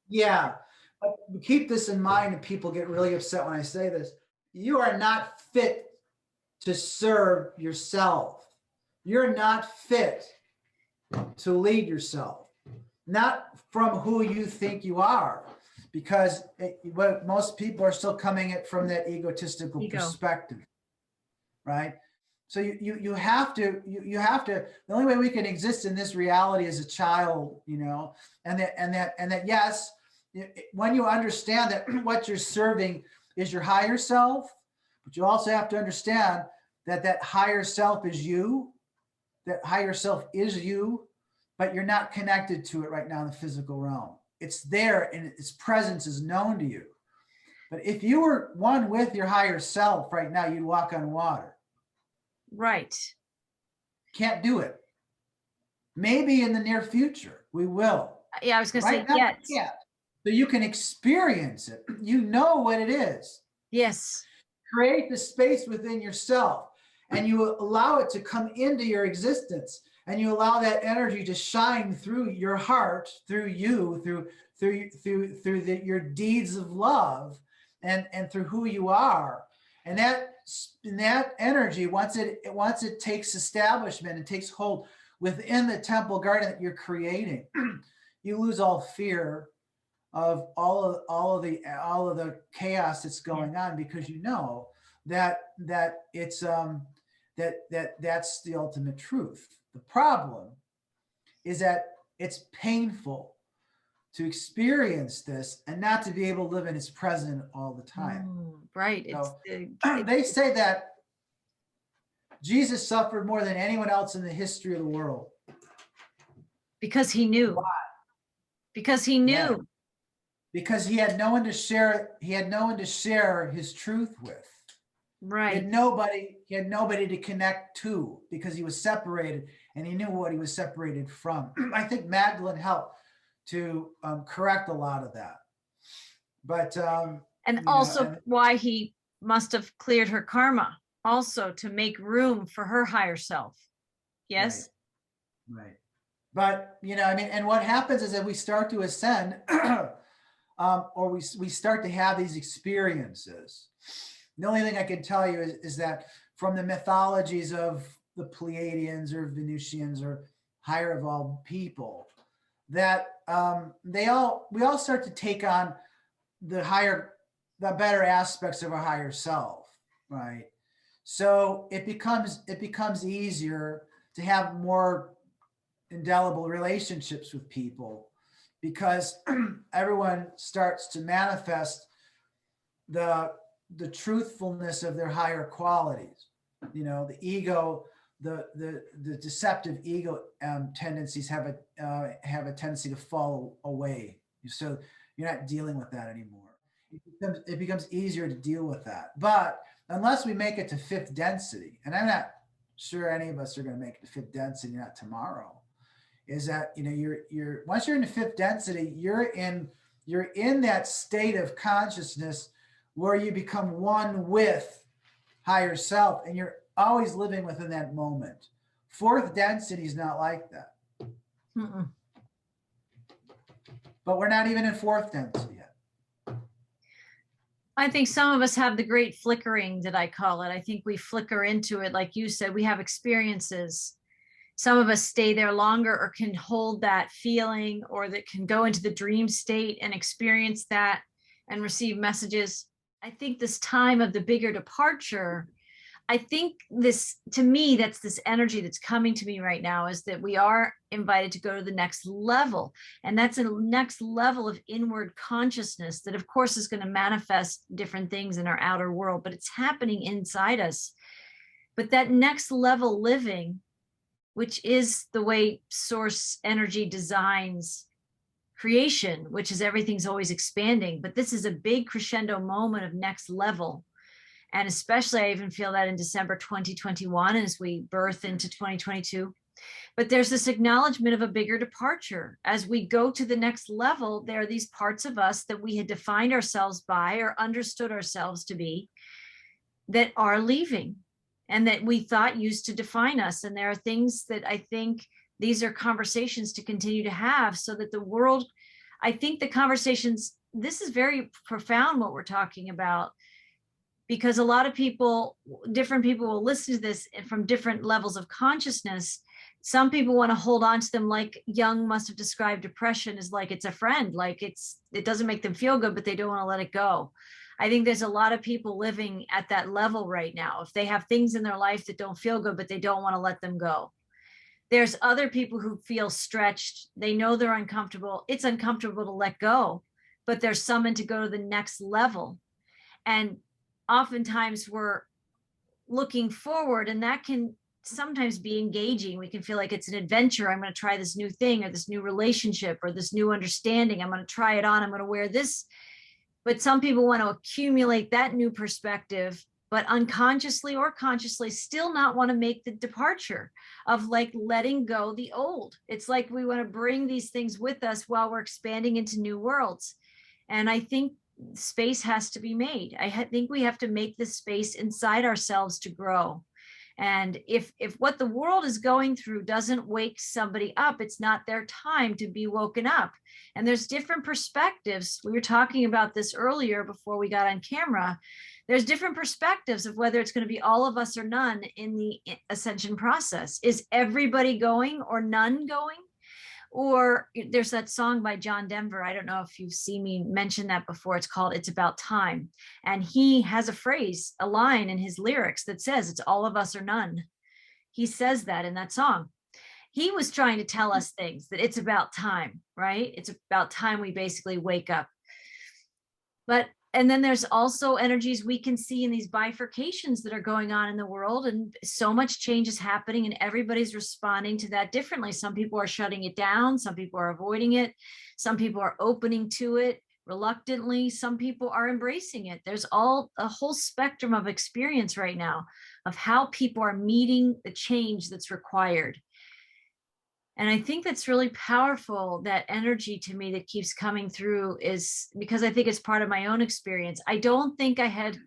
C: Yeah, but keep this in mind, and people get really upset when I say this. You are not fit to serve yourself. You're not fit to lead yourself, not from who you think you are, because what most people are still coming at from that egotistical perspective, right? So you have to, the only way we can exist in this reality as a child, and that yes, when you understand that what you're serving is your higher self, but you also have to understand that higher self is you, that higher self is you, but you're not connected to it right now in the physical realm. It's there and its presence is known to you. But if you were one with your higher self right now, you'd walk on water.
B: Right.
C: Can't do it. Maybe in the near future, we will.
B: Yeah, I was going to say
C: yes.
B: Yeah.
C: So you can experience it. You know what it is.
B: Yes.
C: Create the space within yourself, and you allow it to come into your existence, and you allow that energy to shine through your heart, through you, through your deeds of love, and through who you are. And that energy, once it takes establishment and takes hold within the temple garden that you're creating, you lose all fear of all of the chaos that's going on, because you know that it's that's the ultimate truth. The problem is that it's painful to experience this and not to be able to live in its present all the time.
B: Right.
C: So, they say that Jesus suffered more than anyone else in the history of the world.
B: Because he knew.
C: Why?
B: Because he knew.
C: Yeah. Because he had no one to share his truth with.
B: Right.
C: He had nobody to connect to, because he was separated and he knew what he was separated from. I think Magdalene helped to correct a lot of that. But
B: and also why he must have cleared her karma, also to make room for her higher self. Yes.
C: Right. But and what happens is that we start to ascend, or we start to have these experiences. The only thing I can tell you is that from the mythologies of the Pleiadians or Venusians or higher evolved people, that we all start to take on the better aspects of our higher self, right? So it becomes easier to have more indelible relationships with people, because everyone starts to manifest the truthfulness of their higher qualities. The ego, the deceptive ego tendencies have a tendency to fall away. So you're not dealing with that anymore. It becomes easier to deal with that. But unless we make it to fifth density, and I'm not sure any of us are going to make it to fifth density, not tomorrow, is that you're once you're in the fifth density, you're in that state of consciousness where you become one with higher self, and you're always living within that moment. Fourth density is not like that.
B: Mm-mm.
C: But we're not even in fourth density yet.
B: I think some of us have the great flickering, that I call it. I think we flicker into it. Like you said, we have experiences. Some of us stay there longer, or can hold that feeling, or that can go into the dream state and experience that and receive messages. I think this time of the bigger departure, I think this, to me, that's this energy that's coming to me right now, is that we are invited to go to the next level. And that's a next level of inward consciousness that, of course, is going to manifest different things in our outer world, but it's happening inside us. But that next level living, which is the way source energy designs creation, which is everything's always expanding. But this is a big crescendo moment of next level. And especially, I even feel that in December 2021, as we birth into 2022. But there's this acknowledgement of a bigger departure. As we go to the next level, there are these parts of us that we had defined ourselves by, or understood ourselves to be, that are leaving, and that we thought used to define us. And there are things that I think these are conversations to continue to have, so that the world, I think the conversations, this is very profound what we're talking about, because a lot of people, different people will listen to this from different levels of consciousness. Some people want to hold on to them, like Jung must have described depression as like it's a friend, like it doesn't make them feel good, but they don't want to let it go. I think there's a lot of people living at that level right now. If they have things in their life that don't feel good, but they don't want to let them go. There's other people who feel stretched. They know they're uncomfortable. It's uncomfortable to let go, but they're summoned to go to the next level. And oftentimes we're looking forward, and that can sometimes be engaging. We can feel like it's an adventure. I'm going to try this new thing, or this new relationship, or this new understanding. I'm going to try it on. I'm going to wear this. But some people want to accumulate that new perspective, but unconsciously or consciously still not want to make the departure of like letting go the old. It's like we want to bring these things with us while we're expanding into new worlds. And I think space has to be made. I think we have to make this space inside ourselves to grow. And if what the world is going through doesn't wake somebody up, it's not their time to be woken up. And there's different perspectives. We were talking about this earlier before we got on camera. There's different perspectives of whether it's going to be all of us or none in the ascension process. Is everybody going or none going? Or there's that song by John Denver. I don't know if you've seen me mention that before. It's called It's About Time. And he has a phrase, a line in his lyrics that says, it's all of us or none. He says that in that song. He was trying to tell us things, that it's about time, right? It's about time we basically wake up. And then there's also energies we can see in these bifurcations that are going on in the world. And so much change is happening, and everybody's responding to that differently. Some people are shutting it down. Some people are avoiding it. Some people are opening to it reluctantly. Some people are embracing it. There's a whole spectrum of experience right now of how people are meeting the change that's required. And I think that's really powerful. That energy to me that keeps coming through is because I think it's part of my own experience. I don't think I had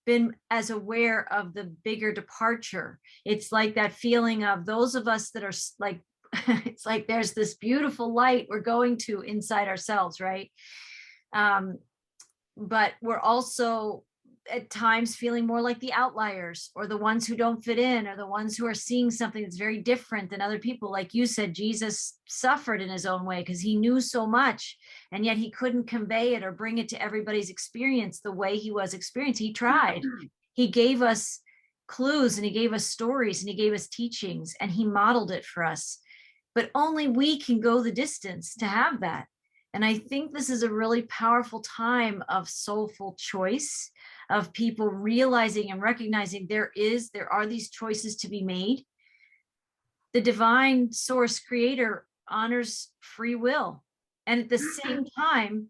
B: been as aware of the bigger departure. It's like that feeling of those of us that are like, it's like there's this beautiful light we're going to inside ourselves, right? But we're also at times feeling more like the outliers, or the ones who don't fit in, or the ones who are seeing something that's very different than other people. Like you said, Jesus suffered in his own way because he knew so much, and yet he couldn't convey it or bring it to everybody's experience the way he was experienced. He tried. He gave us clues, and he gave us stories, and he gave us teachings, and he modeled it for us. But only we can go the distance to have that. And I think this is a really powerful time of soulful choice, of people realizing and recognizing there are these choices to be made. The divine source creator honors free will. And at the same time,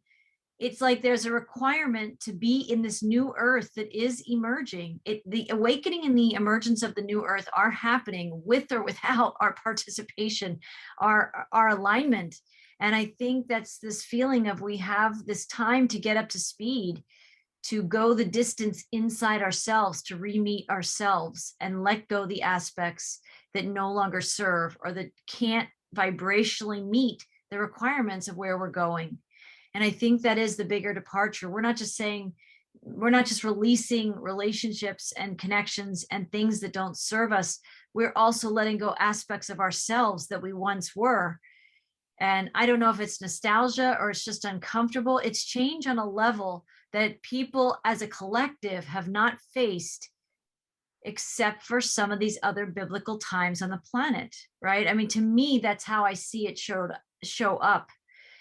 B: it's like there's a requirement to be in this new earth that is emerging. The awakening and the emergence of the new earth are happening with or without our participation, our alignment. And I think that's this feeling of we have this time to get up to speed, to go the distance inside ourselves, to re-meet ourselves and let go the aspects that no longer serve or that can't vibrationally meet the requirements of where we're going. And I think that is the bigger departure. We're not just releasing relationships and connections and things that don't serve us. We're also letting go aspects of ourselves that we once were. And I don't know if it's nostalgia or it's just uncomfortable. It's change on a level that people as a collective have not faced, except for some of these other biblical times on the planet, right? I mean, to me, that's how I see it show up.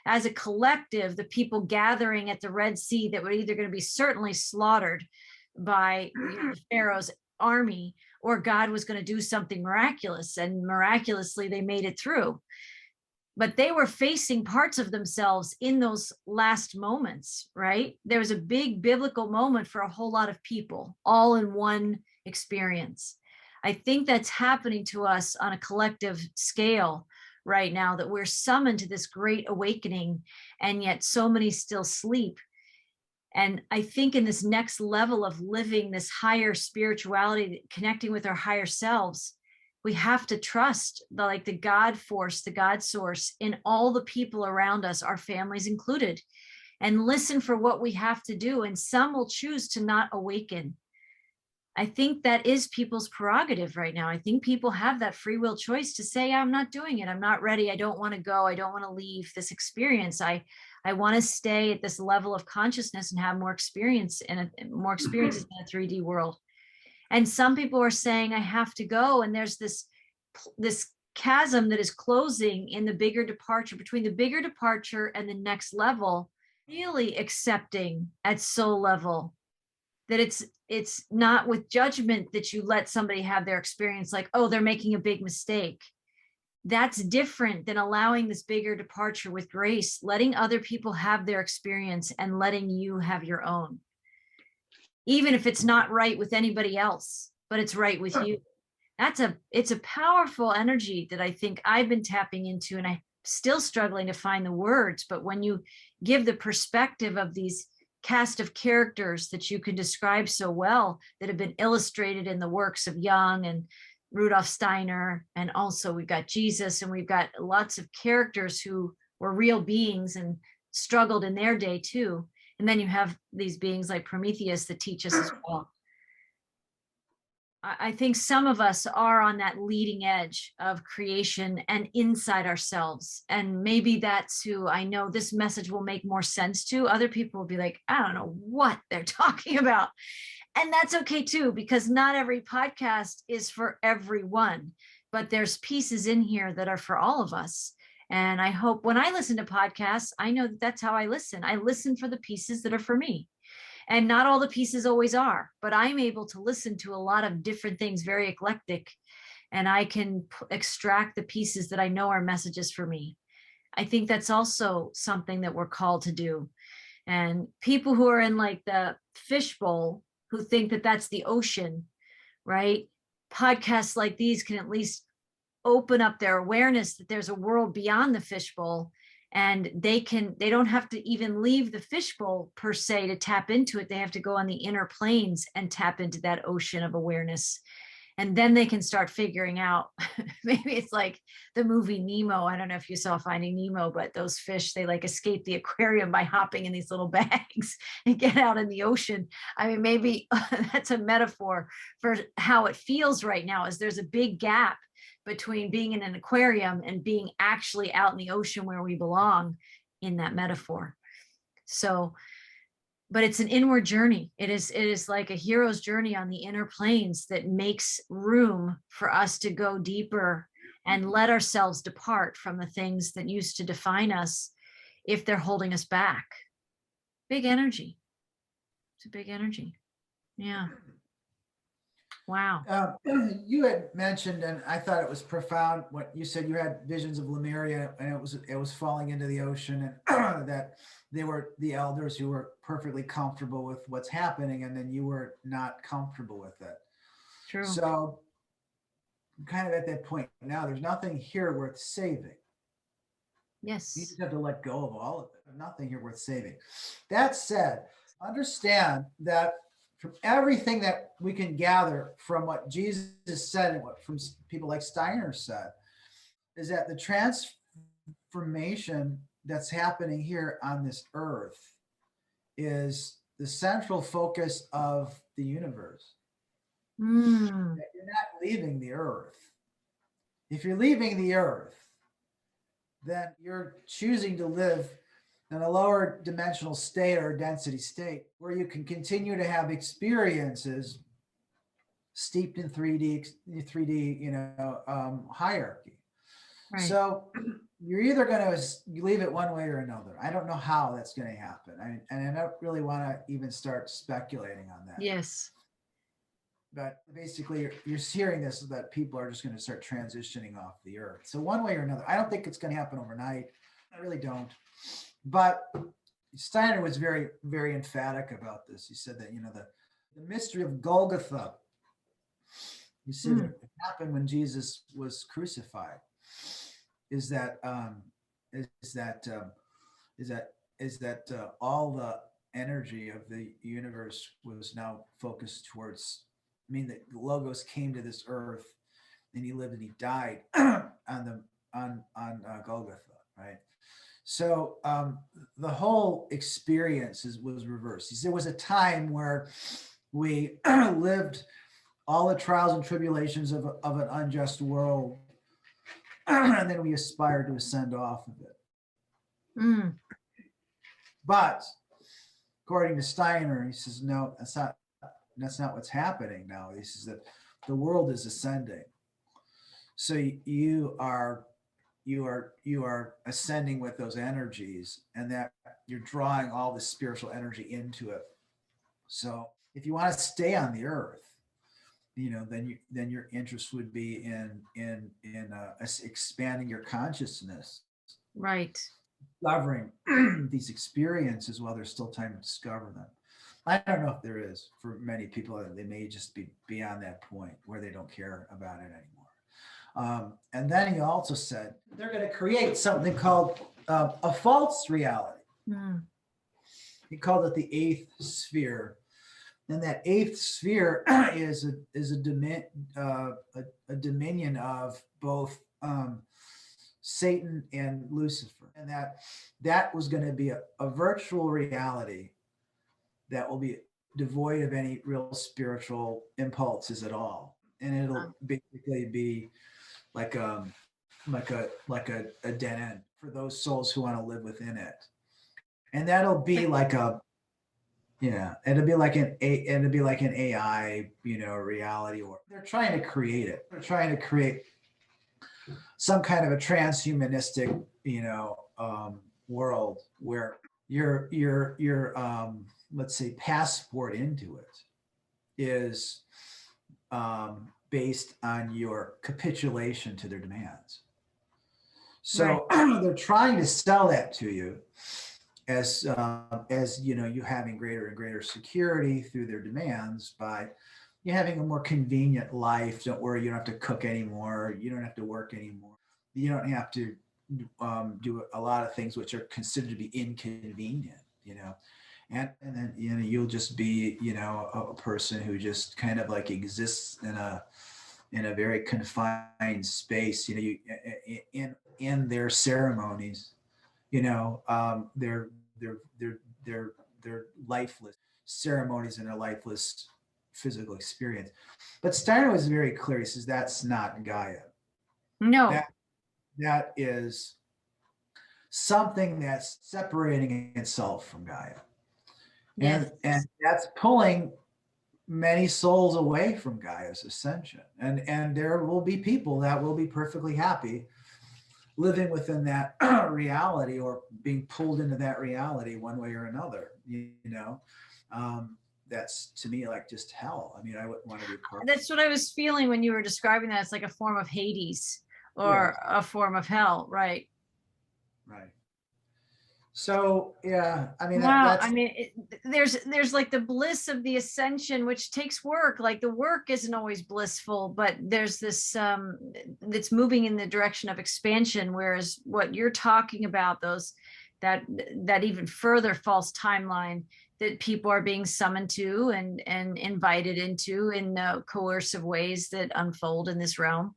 B: As a collective, the people gathering at the Red Sea that were either going to be certainly slaughtered by Pharaoh's army, or God was going to do something miraculous, and miraculously they made it through. But they were facing parts of themselves in those last moments, right? There was a big biblical moment for a whole lot of people, all in one experience. I think that's happening to us on a collective scale right now, that we're summoned to this great awakening, and yet so many still sleep. And I think in this next level of living this higher spirituality, connecting with our higher selves, we have to trust the God force, the God source in all the people around us, our families included, and listen for what we have to do. And some will choose to not awaken. I think that is people's prerogative right now. I think people have that free will choice to say, I'm not doing it. I'm not ready. I don't want to go. I don't want to leave this experience. I want to stay at this level of consciousness and have more experience in more experiences in a 3D world. And some people are saying, I have to go. And there's this chasm that is closing in the bigger departure, between the bigger departure and the next level, really accepting at soul level that it's not with judgment that you let somebody have their experience like, oh, they're making a big mistake. That's different than allowing this bigger departure with grace, letting other people have their experience and letting you have your own. Even if it's not right with anybody else, but it's right with you. It's a powerful energy that I think I've been tapping into, and I'm still struggling to find the words. But when you give the perspective of these cast of characters that you can describe so well, that have been illustrated in the works of Jung and Rudolf Steiner, and also we've got Jesus, and we've got lots of characters who were real beings and struggled in their day too. And then you have these beings like Prometheus that teach us as well. I think some of us are on that leading edge of creation and inside ourselves. And maybe that's who I know this message will make more sense to. Other people will be like, I don't know what they're talking about. And that's okay too, because not every podcast is for everyone, but there's pieces in here that are for all of us. And I hope when I listen to podcasts, I know that that's how I listen. I listen for the pieces that are for me. And not all the pieces always are, but I'm able to listen to a lot of different things, very eclectic, and I can extract the pieces that I know are messages for me. I think that's also something that we're called to do. And people who are in like the fishbowl, who think that that's the ocean, right? Podcasts like these can at least open up their awareness that there's a world beyond the fishbowl, and they don't have to even leave the fishbowl per se to tap into it. They have to go on the inner planes and tap into that ocean of awareness. And then they can start figuring out, maybe it's like the movie Nemo. I don't know if you saw Finding Nemo, but those fish, they like escape the aquarium by hopping in these little bags and get out in the ocean. I mean, maybe that's a metaphor for how it feels right now, is there's a big gap between being in an aquarium and being actually out in the ocean where we belong in that metaphor. So, but it's an inward journey. It is like a hero's journey on the inner planes that makes room for us to go deeper and let ourselves depart from the things that used to define us if they're holding us back. Big energy. It's a big energy. Yeah. Wow.
C: You had mentioned, and I thought it was profound, what you said. You had visions of Lemuria, and it was falling into the ocean, and that they were the elders who were perfectly comfortable with what's happening, and then you were not comfortable with it.
B: True.
C: So I'm kind of at that point now. There's nothing here worth saving.
B: Yes.
C: You just have to let go of all of it. There's nothing here worth saving. That said, understand that from everything that we can gather from what Jesus said and what from people like Steiner said, is that the transformation that's happening here on this earth is the central focus of the universe.
B: Mm.
C: That you're not leaving the earth. If you're leaving the earth, then you're choosing to live in a lower dimensional state or density state where you can continue to have experiences steeped in 3D, hierarchy.
B: Right.
C: So you're either going to leave it one way or another. I don't know how that's going to happen. And I don't really want to even start speculating on that.
B: Yes.
C: But basically, you're hearing this, that people are just going to start transitioning off the earth. So one way or another, I don't think it's going to happen overnight. I really don't. But Steiner was very, very emphatic about this. He said that, the mystery of Golgotha, he said that it happened when Jesus was crucified, is that all the energy of the universe was now focused towards, the Logos came to this earth and he lived and he died on Golgotha, right? So the whole experience was reversed. He said there was a time where we lived all the trials and tribulations of an unjust world, and then we aspired to ascend off of it.
B: Mm.
C: But according to Steiner, he says, no, that's not what's happening now. He says that the world is ascending. So you are ascending with those energies, and that you're drawing all the spiritual energy into it. So if you want to stay on the earth, then your interest would be in expanding your consciousness,
B: Right.
C: discovering these experiences while there's still time to discover them. I don't know if there is. For many people, they may just be beyond that point where they don't care about it anymore. And then he also said they're going to create something called a false reality.
B: Mm.
C: He called it the eighth sphere. And that eighth sphere is a dominion of both Satan and Lucifer, and that was going to be a virtual reality that will be devoid of any real spiritual impulses at all, and it'll basically be like a dead end for those souls who want to live within it, and that'll be like it'll be like an AI, reality, or they're trying to create it. They're trying to create some kind of a transhumanistic, world where your let's say passport into it is based on your capitulation to their demands. So they're trying to sell that to you as you having greater and greater security through their demands by you're having a more convenient life. Don't worry, you don't have to cook anymore. You don't have to work anymore. You don't have to do a lot of things which are considered to be inconvenient, and then you'll just be a person who just kind of like exists in a very confined space. You in their ceremonies, they're lifeless ceremonies and a lifeless physical experience. But Steiner was very clear. He says that's not Gaia.
B: No.
C: That is something that's separating itself from Gaia.
B: Yes.
C: And that's pulling many souls away from Gaia's ascension. And there will be people that will be perfectly happy living within that reality or being pulled into that reality one way or another, that's to me like just hell. I mean, I wouldn't want to be part of
B: That's what I was feeling when you were describing that. It's like a form of Hades or a form of hell, right?
C: Right. So yeah, I mean,
B: Wow.
C: that's
B: There's like the bliss of the ascension, which takes work. Like the work isn't always blissful, but there's this that's moving in the direction of expansion. Whereas what you're talking about, that even further false timeline that people are being summoned to and invited into in coercive ways that unfold in this realm,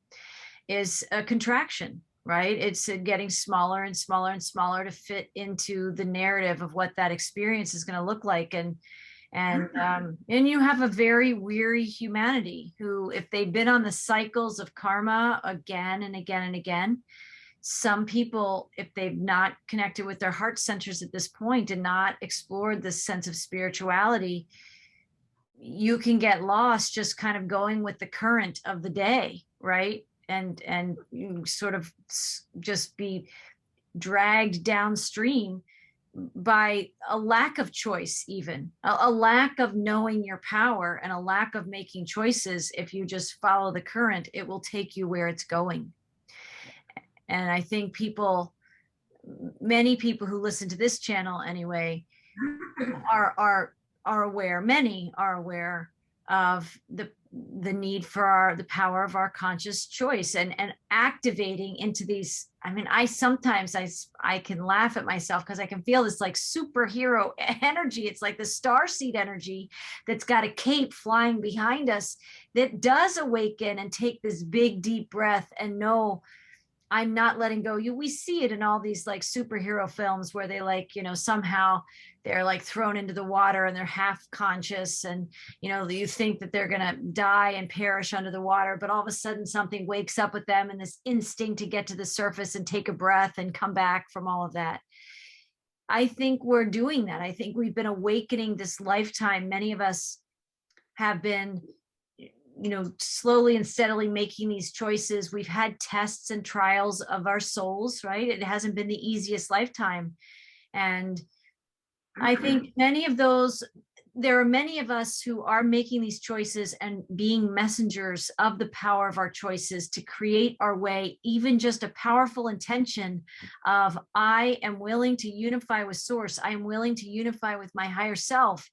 B: is a contraction, right? It's getting smaller and smaller and smaller to fit into the narrative of what that experience is going to look like. And you have a very weary humanity who, if they've been on the cycles of karma again and again and again, some people, if they've not connected with their heart centers at this point and not explored this sense of spirituality, you can get lost just kind of going with the current of the day, right? And you sort of just be dragged downstream by a lack of choice, even a lack of knowing your power and a lack of making choices. If you just follow the current, it will take you where it's going. And I think many people who listen to this channel anyway are aware, many are aware of the need for the power of our conscious choice and activating into these. I mean, sometimes I can laugh at myself because I can feel this like superhero energy. It's like the starseed energy that's got a cape flying behind us that does awaken and take this big deep breath and know, I'm not letting go. We see it in all these like superhero films where they somehow they're like thrown into the water and they're half conscious, and you think that they're going to die and perish under the water, but all of a sudden something wakes up with them and this instinct to get to the surface and take a breath and come back from all of that. I think we're doing that. I think we've been awakening this lifetime. Many of us have been slowly and steadily making these choices. We've had tests and trials of our souls, right? It hasn't been the easiest lifetime. And I think there are many of us who are making these choices and being messengers of the power of our choices to create our way, even just a powerful intention of, I am willing to unify with source. I am willing to unify with my higher self.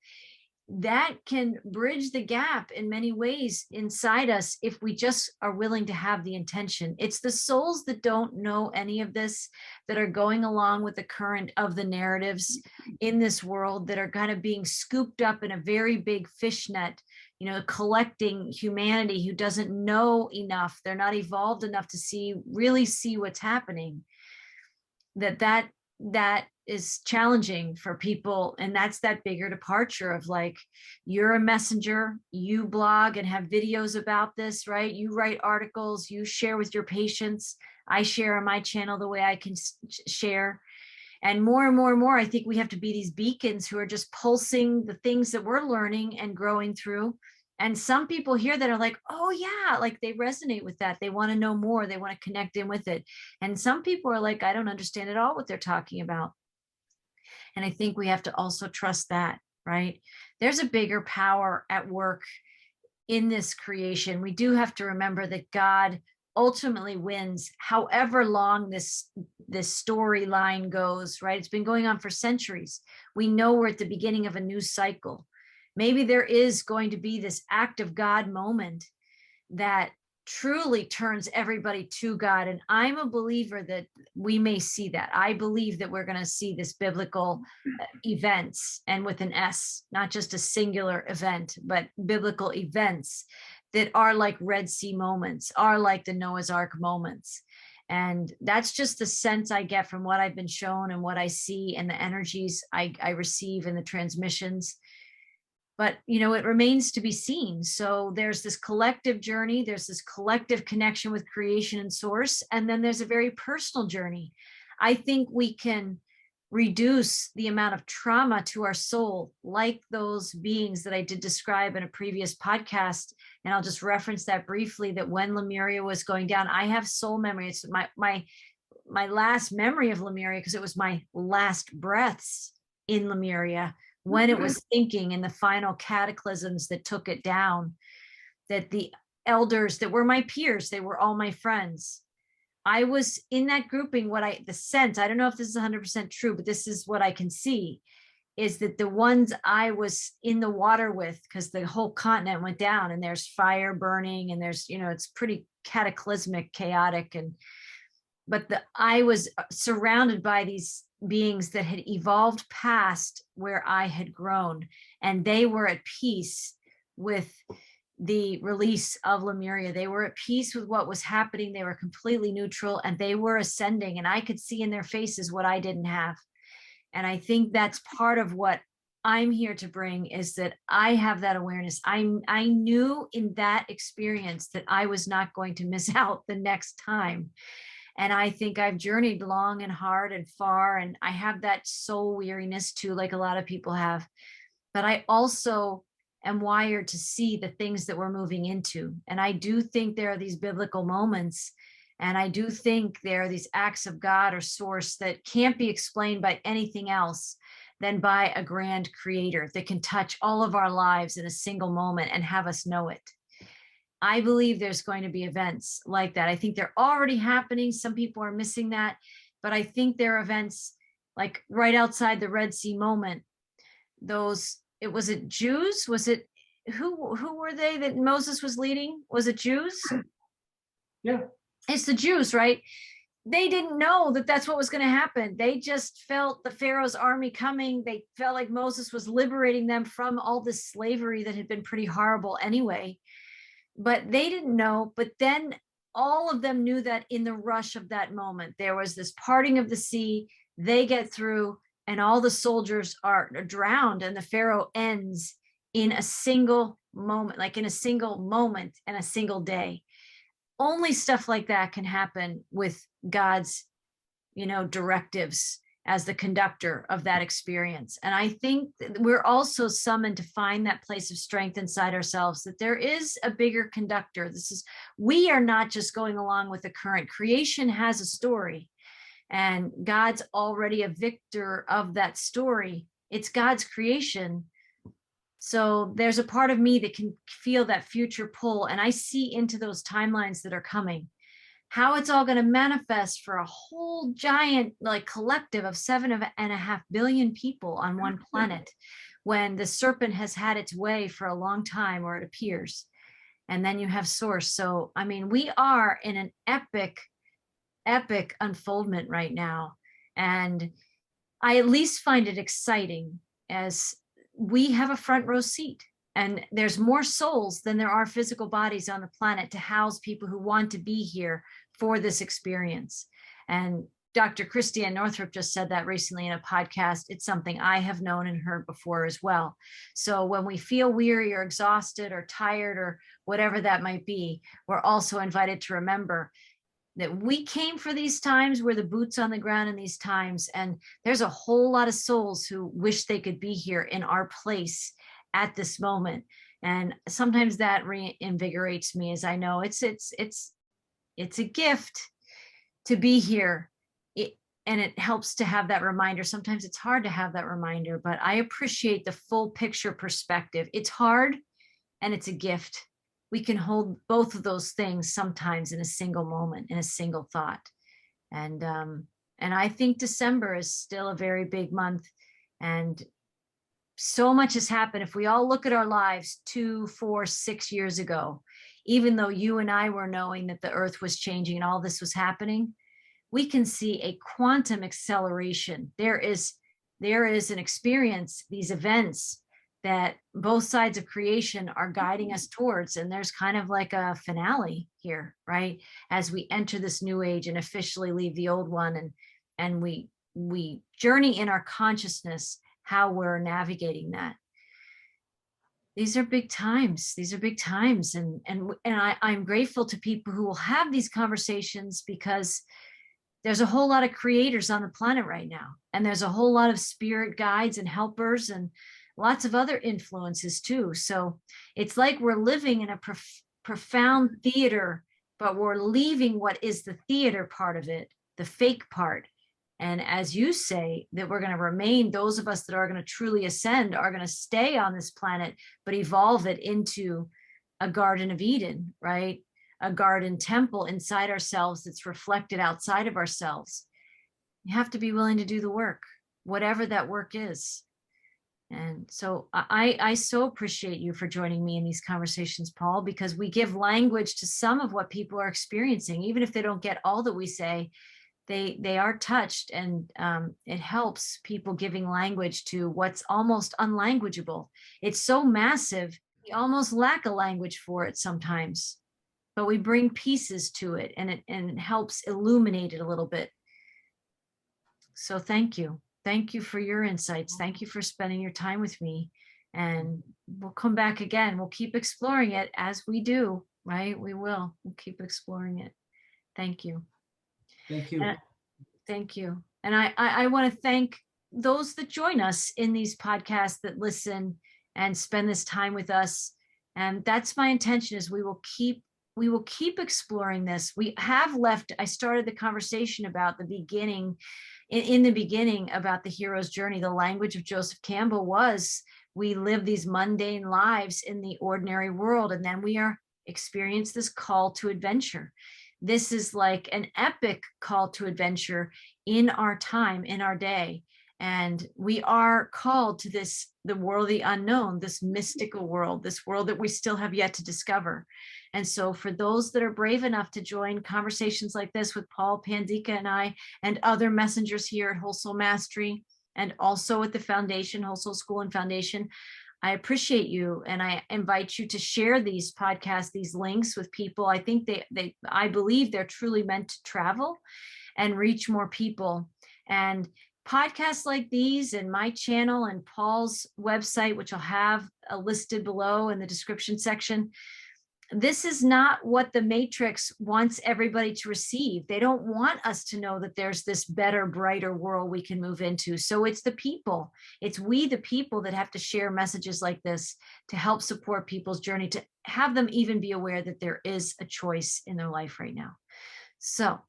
B: That can bridge the gap in many ways inside us if we just are willing to have the intention. It's the souls that don't know any of this, that are going along with the current of the narratives in this world, that are kind of being scooped up in a very big fishnet, collecting humanity who doesn't know enough. They're not evolved enough to really see what's happening. That is challenging for people. And that's that bigger departure of like, you're a messenger, you blog and have videos about this, right? You write articles, you share with your patients. I share on my channel the way I can share. And more and more and more, I think we have to be these beacons who are just pulsing the things that we're learning and growing through. And some people here that are like, oh yeah, like they resonate with that. They want to know more. They want to connect in with it. And some people are like, I don't understand at all what they're talking about. And I think we have to also trust that, right? There's a bigger power at work in this creation. We do have to remember that God ultimately wins, however long this storyline goes, right? It's been going on for centuries. We know we're at the beginning of a new cycle. Maybe there is going to be this act of God moment that truly turns everybody to God. And I'm a believer that we may see that. I believe that we're going to see this biblical events, and with an S, not just a singular event, but biblical events that are like Red Sea moments, are like the Noah's Ark moments. And that's just the sense I get from what I've been shown and what I see and the energies I receive in the transmissions. But, it remains to be seen. So there's this collective journey, there's this collective connection with creation and source, and then there's a very personal journey. I think we can reduce the amount of trauma to our soul, like those beings that I did describe in a previous podcast. And I'll just reference that briefly, that when Lemuria was going down, I have soul memory. It's my last memory of Lemuria, because it was my last breaths in Lemuria, when it was thinking in the final cataclysms that took it down, that the elders that were my peers, they were all my friends. I was in that grouping. The sense, I don't know if this is 100% true, but this is what I can see, is that the ones I was in the water with, because the whole continent went down and there's fire burning and there's, it's pretty cataclysmic, chaotic. But I was surrounded by these beings that had evolved past where I had grown, and they were at peace with the release of Lemuria. They were at peace with what was happening. They were completely neutral, and they were ascending, and I could see in their faces what I didn't have. And I think that's part of what I'm here to bring, is that I have that awareness. I knew in that experience that I was not going to miss out the next time. And I think I've journeyed long and hard and far, and I have that soul weariness too, like a lot of people have. But I also am wired to see the things that we're moving into. And I do think there are these biblical moments, and I do think there are these acts of God or source that can't be explained by anything else than by a grand creator that can touch all of our lives in a single moment and have us know it. I believe there's going to be events like that. I think they're already happening. Some people are missing that, but I think there are events like right outside the Red Sea moment. Was it Jews? Was it, who were they that Moses was leading? Was it Jews?
D: Yeah.
B: It's the Jews, right? They didn't know that that's what was going to happen. They just felt the Pharaoh's army coming. They felt like Moses was liberating them from all this slavery that had been pretty horrible anyway. But they didn't know. But then all of them knew that in the rush of that moment, there was this parting of the sea. They get through, and all the soldiers are drowned, and the Pharaoh ends in a single moment, like in a single moment and a single day. Only stuff like that can happen with God's, directives as the conductor of that experience. And I think that we're also summoned to find that place of strength inside ourselves, that there is a bigger conductor. We are not just going along with the current. Creation has a story, and God's already a victor of that story. It's God's creation. So there's a part of me that can feel that future pull, and I see into those timelines that are coming. How it's all going to manifest for a whole giant collective of 7.5 billion people on one planet, when the serpent has had its way for a long time, or it appears. And then you have source. So, we are in an epic unfoldment right now. And I at least find it exciting, as we have a front row seat. And there's more souls than there are physical bodies on the planet to house people who want to be here for this experience. And Dr. Christiane Northrup just said that recently in a podcast. It's something I have known and heard before as well. So when we feel weary or exhausted or tired or whatever that might be, we're also invited to remember that we came for these times. We're the boots on the ground in these times. And there's a whole lot of souls who wish they could be here in our place at this moment. And sometimes that reinvigorates me, as I know it's a gift to be here. And it helps to have that reminder. Sometimes it's hard to have that reminder, but I appreciate the full picture perspective. It's hard, and it's a gift. We can hold both of those things sometimes in a single moment, in a single thought. And I think December is still a very big month. And so much has happened. If we all look at our lives 2, 4, 6 years ago, even though you and I were knowing that the earth was changing and all this was happening, we can see a quantum acceleration. There is an experience, these events that both sides of creation are guiding us towards. And there's kind of like a finale here, right? As we enter this new age and officially leave the old one, and we journey in our consciousness, how we're navigating that. These are big times. These are big times. And I'm grateful to people who will have these conversations, because there's a whole lot of creators on the planet right now. And there's a whole lot of spirit guides and helpers and lots of other influences too. So it's like we're living in a profound theater, but we're leaving what is the theater part of it, the fake part. And as you say, that we're going to remain, those of us that are going to truly ascend are going to stay on this planet, but evolve it into a Garden of Eden, right? A garden temple inside ourselves that's reflected outside of ourselves. You have to be willing to do the work, whatever that work is. And so I so appreciate you for joining me in these conversations, Paul, because we give language to some of what people are experiencing. Even if they don't get all that we say, they are touched, and it helps people giving language to what's almost unlanguageable. It's so massive, we almost lack a language for it sometimes, but we bring pieces to it, and it helps illuminate it a little bit. So thank you. Thank you for your insights. Thank you for spending your time with me. And we'll come back again. We'll keep exploring it as we do, right? We'll keep exploring it. Thank you.
C: Thank you.
B: Thank you. And I want to thank those that join us in these podcasts, that listen and spend this time with us. And that's my intention, is we will keep exploring this. We have left, I started the conversation about the beginning, in the beginning, about the hero's journey. The language of Joseph Campbell was, we live these mundane lives in the ordinary world, and then we experience this call to adventure. This is like an epic call to adventure in our time, in our day. And we are called to this, the world of the unknown, this mystical world, this world that we still have yet to discover. And so for those that are brave enough to join conversations like this with Paul, Panzica, and I, and other messengers here at Whole Soul Mastery, and also at the foundation, Whole Soul School and Foundation, I appreciate you, and I invite you to share these podcasts, these links with people. I think I believe they're truly meant to travel and reach more people. And podcasts like these, and my channel and Paul's website, which I'll have listed below in the description section, this is not what the Matrix wants everybody to receive. They don't want us to know that there's this better, brighter world we can move into. So it's the people, it's we, the people, that have to share messages like this to help support people's journey, to have them even be aware that there is a choice in their life right now. So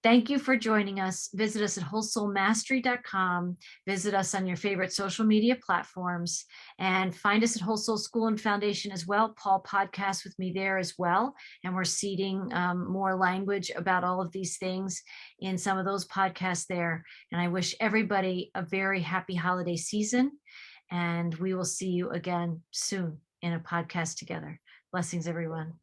B: thank you for joining us. Visit us at wholesoulmastery.com. Visit us on your favorite social media platforms, and find us at Whole Soul School and Foundation as well. Paul podcasts with me there as well. And we're seeding more language about all of these things in some of those podcasts there. And I wish everybody a very happy holiday season. And we will see you again soon in a podcast together. Blessings, everyone.